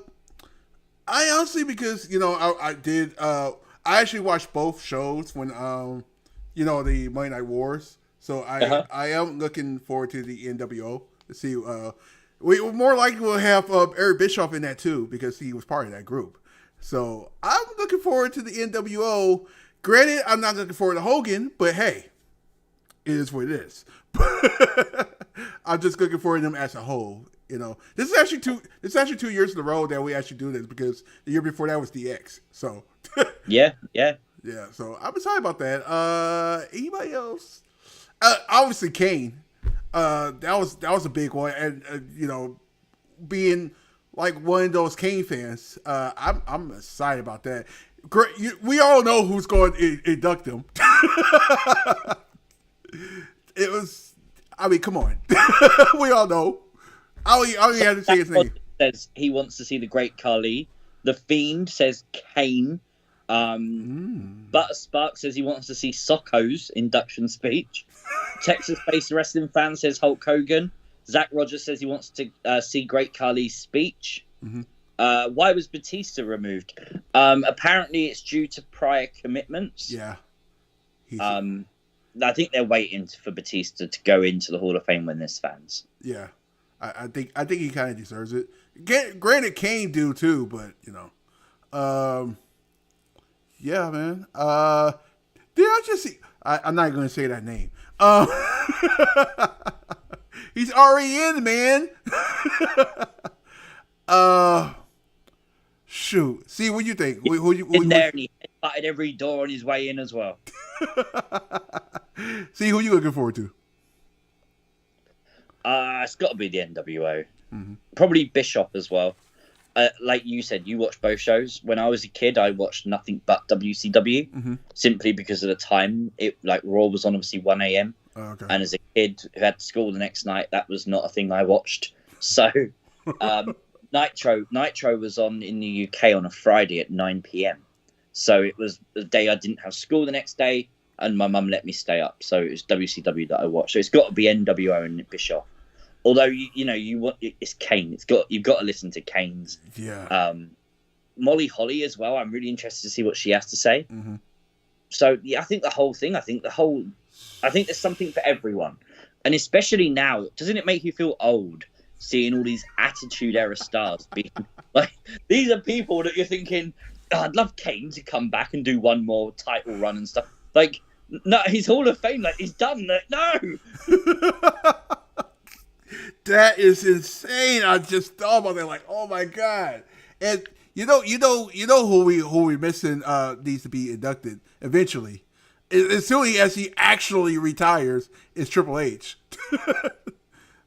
honestly, because, I did, I actually watched both shows when, the Monday Night Wars. So I am looking forward to the NWO to see, we more likely will have Eric Bischoff in that too, because he was part of that group. So I'm looking forward to the NWO. Granted, I'm not looking forward to Hogan, but hey, it is what it is. I'm just looking forward to them as a whole. This is actually 2 years in a row that we actually do this, because the year before that was DX. So yeah. So I'm excited about that. Anybody else? Obviously Kane. That was a big one, and being like one of those Kane fans. I'm excited about that. Great, we all know who's going to induct him. It was. I mean, come on. We all know. I don't have to say his name. Says he wants to see the Great Khali. The Fiend says Kane. Butter Spark says he wants to see Socko's induction speech. Texas-based wrestling fan says Hulk Hogan. Zach Rogers says he wants to see Great Khali's speech. Why was Batista removed? Apparently, it's due to prior commitments. Yeah. I think they're waiting for Batista to go into the Hall of Fame when there's fans. Yeah, I think he kind of deserves it. Granted, Kane do too, but yeah, man. Did I just see? I'm not going to say that name. He's already in, man. Shoot. See, what do you think? Who in there, and he headbutted every door on his way in as well. See, who you looking forward to? It's got to be the NWO. Probably Bishop as well. Like you said, you watched both shows. When I was a kid, I watched nothing but WCW, simply because of the time. Raw was on obviously 1 a.m. Okay. And as a kid who had school the next night, that was not a thing I watched. So Nitro was on in the UK on a Friday at 9 p.m. So it was the day I didn't have school the next day, and my mum let me stay up. So it was WCW that I watched. So it's got to be NWO and Bischoff. Although you want it's Kane. You've got to listen to Kane's. Yeah. Molly Holly as well. I'm really interested to see what she has to say. So yeah, I think there's something for everyone, and especially now. Doesn't it make you feel old seeing all these Attitude Era stars being like? These are people that you're thinking, oh, I'd love Kane to come back and do one more title run and stuff. Like, no, he's Hall of Fame. Like, he's done that. No. That is insane. I just thought about that. Like, oh my god! And you know who we missing needs to be inducted eventually. As soon as he actually retires, is Triple H.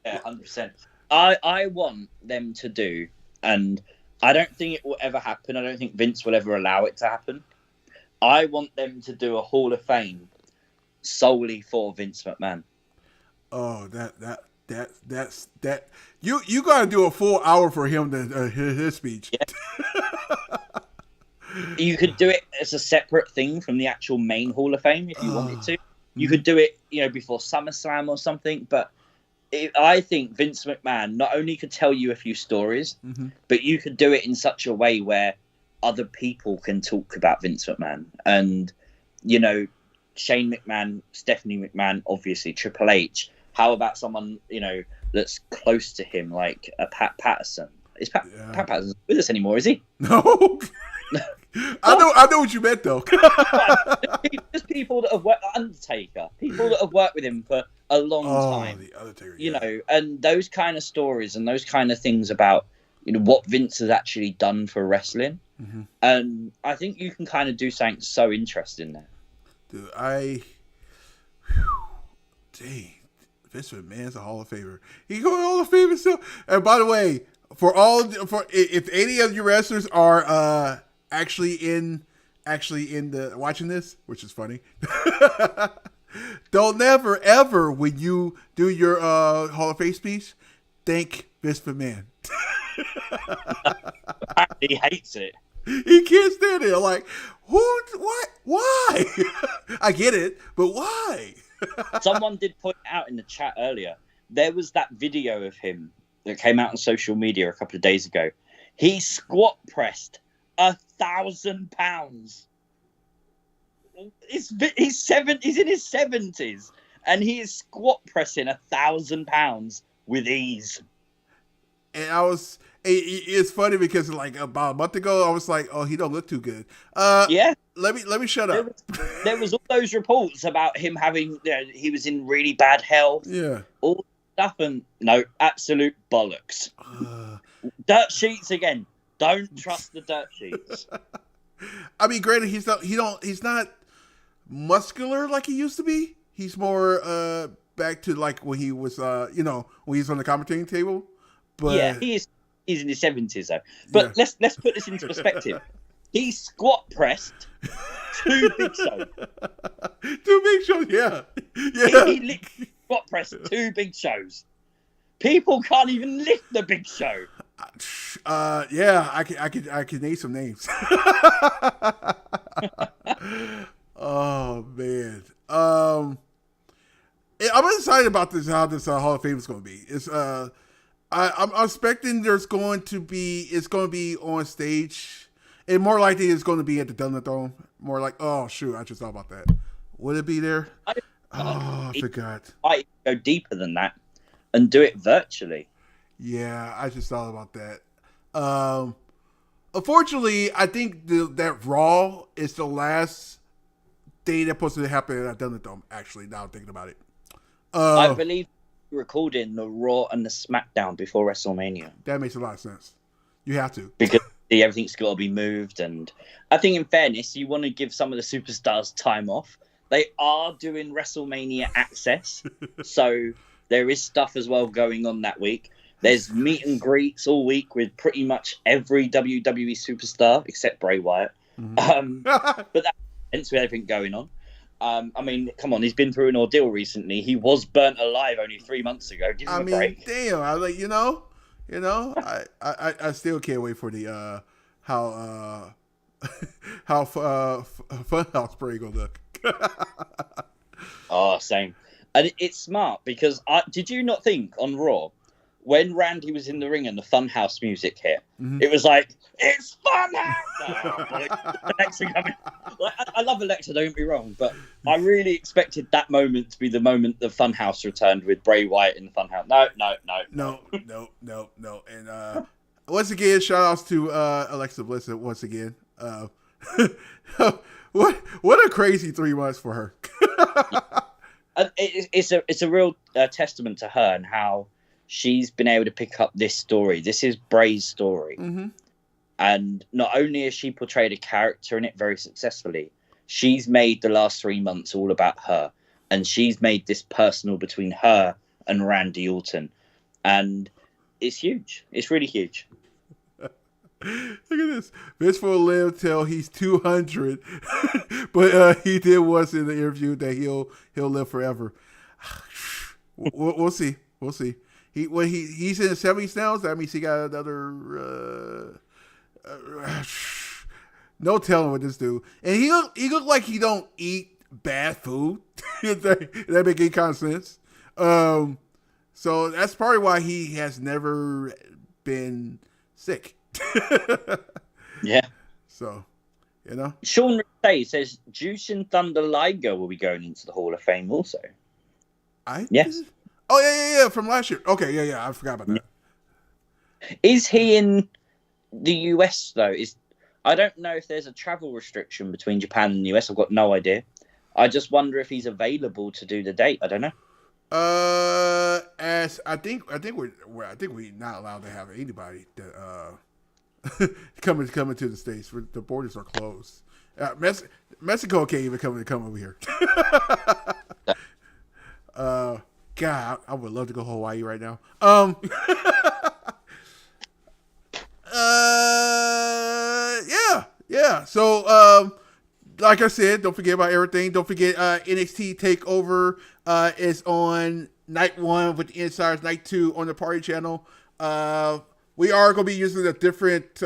Yeah, 100%. I want them to do, and I don't think it will ever happen. I don't think Vince will ever allow it to happen. I want them to do a Hall of Fame solely for Vince McMahon. Oh, that's you got to do a full hour for him to hear his speech. Yeah. You could do it as a separate thing from the actual main Hall of Fame if you wanted to. You could do it, before SummerSlam or something. But I think Vince McMahon not only could tell you a few stories, but you could do it in such a way where other people can talk about Vince McMahon. And, Shane McMahon, Stephanie McMahon, obviously, Triple H. How about someone, that's close to him, like a Pat Patterson? Is Pat Patterson with us anymore, is he? No. I know what you meant, though. Just people that have worked, Undertaker, people that have worked with him for a long time. The Undertaker, and those kind of stories and those kind of things about what Vince has actually done for wrestling. And I think you can kind of do something so interesting there. Dude, dang, Vince McMahon's a Hall of Famer. He going Hall of Fame himself. And by the way, if any of you wrestlers are actually in the watching this, which is funny, don't never ever when you do your Hall of Fame speech, thank Vince McMahon. He hates it. He can't stand it. Like, who? What? Why? I get it, but why? Someone did point out in the chat earlier. There was that video of him that came out on social media a couple of days ago. He squat pressed 1,000 pounds. He's in his 70s, and he is squat pressing 1,000 pounds with ease. And it's funny because like about a month ago, I was like, oh, he don't look too good. Yeah. Let me shut up. There was all those reports about him having, he was in really bad health. Yeah. All stuff, and no, absolute bollocks. Dirt sheets again. Don't trust the dirt sheets. I mean, granted, he's not muscular like he used to be. He's more back to like when he was when he was on the commentating table. But yeah, he is he's in his 70s though. But let's put this into perspective. He squat pressed 2 Big Shows. 2 Big Shows, yeah. He literally squat pressed 2 Big Shows. People can't even lift the Big Show. Yeah, I can name some names. Oh man. I'm excited about this. How this Hall of Fame is going to be. I'm expecting it's going to be on stage. And more likely it's going to be at the Thunderdome. More like, oh shoot, I just thought about that. Would it be there? I forgot. I go deeper than that and do it virtually. Yeah, I just thought about that. Unfortunately, I think that Raw is the last day that's supposed to happen at Thunderdome. Actually, now I'm thinking about it. I believe recording the Raw and the SmackDown before WrestleMania. That makes a lot of sense. You have to. Because everything's got to be moved. And I think in fairness, you want to give some of the superstars time off. They are doing WrestleMania Access. So there is stuff as well going on that week. There's meet and greets all week with pretty much every WWE superstar except Bray Wyatt. Mm-hmm. But that's with everything going on. I mean, come on, he's been through an ordeal recently. He was burnt alive only 3 months ago. Give him a break. Damn, I was like, I still can't wait for the how Funhouse Bray gonna look. Oh, same. And it's smart because did you not think on Raw when Randy was in the ring and the Funhouse music hit, it was like, it's Funhouse! I love Alexa, don't get me wrong, but I really expected that moment to be the moment the Funhouse returned with Bray Wyatt in the Funhouse. No. And once again, shout outs to Alexa Bliss once again. What a crazy 3 months for her. It's a real testament to her and how she's been able to pick up this story. This is Bray's story. Mm-hmm. And not only has she portrayed a character in it very successfully, she's made the last 3 months all about her. And she's made this personal between her and Randy Orton. And it's huge. It's really huge. Look at this. Vince will live till he's 200. But he did once in the interview that he'll live forever. We'll see. We'll see. He's in his 70s now. So that means he got another. No telling what this dude. And he look like he don't eat bad food. That make any kind of sense. So that's probably why he has never been sick. Yeah. So, Sean Ray says Jushin Thunder Liger will be going into the Hall of Fame also. Yes. Oh yeah, from last year. Okay, yeah, I forgot about that. Is he in the US though? I don't know if there's a travel restriction between Japan and the US. I've got no idea. I just wonder if he's available to do the date. I don't know. As I think we're not allowed to have anybody that coming to the States. The borders are closed. Mexico can't even come over here. God, I would love to go to Hawaii right now. Yeah. So, like I said, don't forget about everything. Don't forget NXT TakeOver is on night 1 with the Insiders, night 2 on the Party Channel. We are going to be using a different,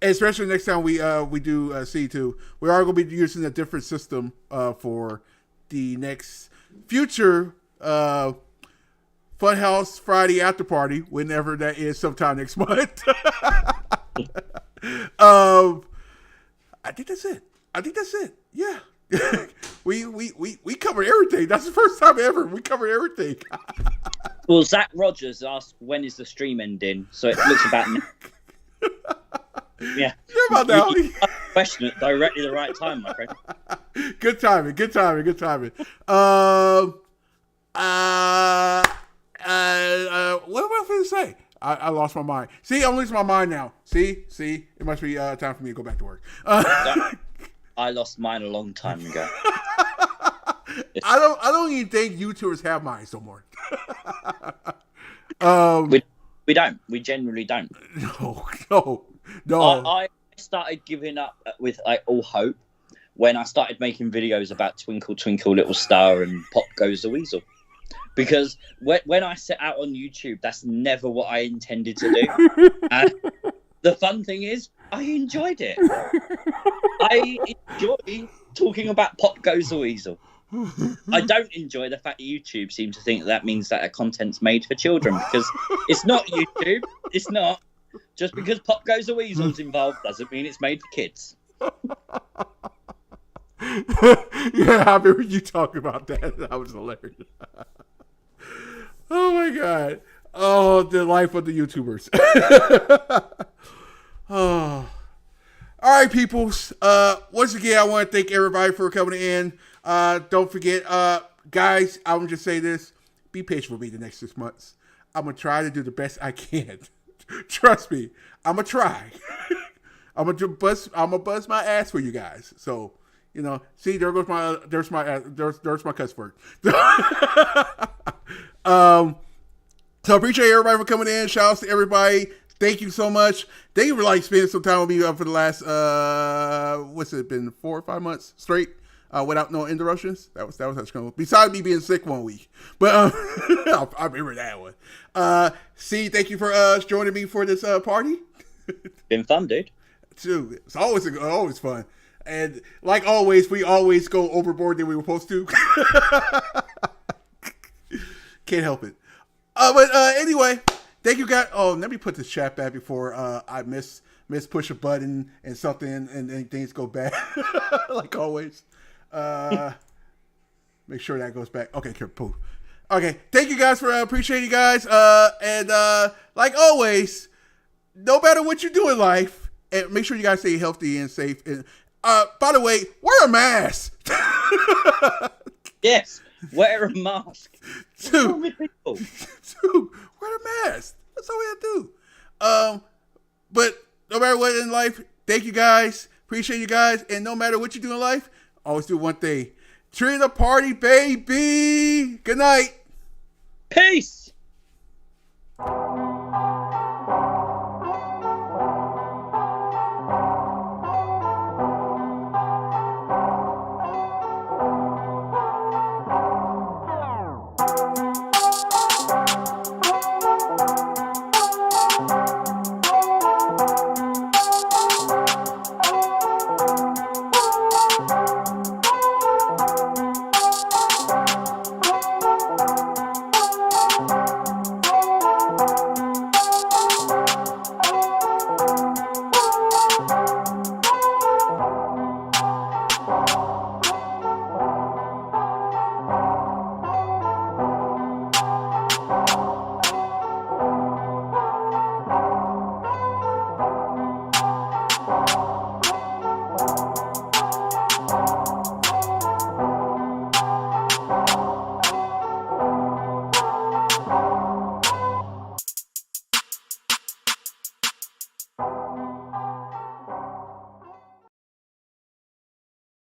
especially next time we do C2. We are going to be using a different system for the next future Funhouse Friday after party, whenever that is, sometime next month. I think that's it. Yeah. we covered everything. That's the first time ever we covered everything. Well, Zach Rogers asked when is the stream ending, so it looks about now. Yeah. You're about now. You question it directly the right time, my friend. Good timing. What am I going to say? I lost my mind. See, I'm losing my mind now. See, it must be time for me to go back to work. I lost mine a long time ago. I don't even think YouTubers have mine no more. We don't. We generally don't. No. I started giving up with like all hope when I started making videos about Twinkle Twinkle Little Star and Pop Goes the Weasel. Because when I set out on YouTube, that's never what I intended to do. And the fun thing is, I enjoyed it. I enjoy talking about Pop Goes the Weasel. I don't enjoy the fact that YouTube seems to think that means that a content's made for children, because it's not YouTube. It's not. Just because Pop Goes the Weasel's involved doesn't mean it's made for kids. Yeah, I remember you talking about that. That was hilarious. Oh my god. Oh, the life of the YouTubers. Oh. All right, peoples. Once again, I want to thank everybody for coming in. Don't forget, guys, I'm going to just say this. Be patient with me the next 6 months. I'm going to try to do the best I can. Trust me. I'm going to try. I'm going to bust my ass for you guys. So, you know, see, there's my cuss word. So I appreciate everybody for coming in. Shout out to everybody. Thank you so much. Thank you for like spending some time with me for the last what's it been, 4 or 5 months straight without no interruptions. That was actually cool. Besides me being sick one week, but I remember that one. See, thank you for joining me for this party. Been fun, dude. Dude, it's always fun. And like always, we always go overboard than we were supposed to. Can't help it. But anyway, thank you guys. Oh, let me put this chat back before I miss push a button and something and things go bad. Like always. Make sure that goes back. Okay, cool. Okay, thank you guys for appreciate you guys. And like always, no matter what you do in life, and make sure you guys stay healthy and safe. And by the way, wear a mask. Yes, wear a mask. Dude, wear a mask. That's all we have to do. But no matter what in life, thank you guys. Appreciate you guys. And no matter what you do in life, always do one thing. Treat the party, baby. Good night. Peace.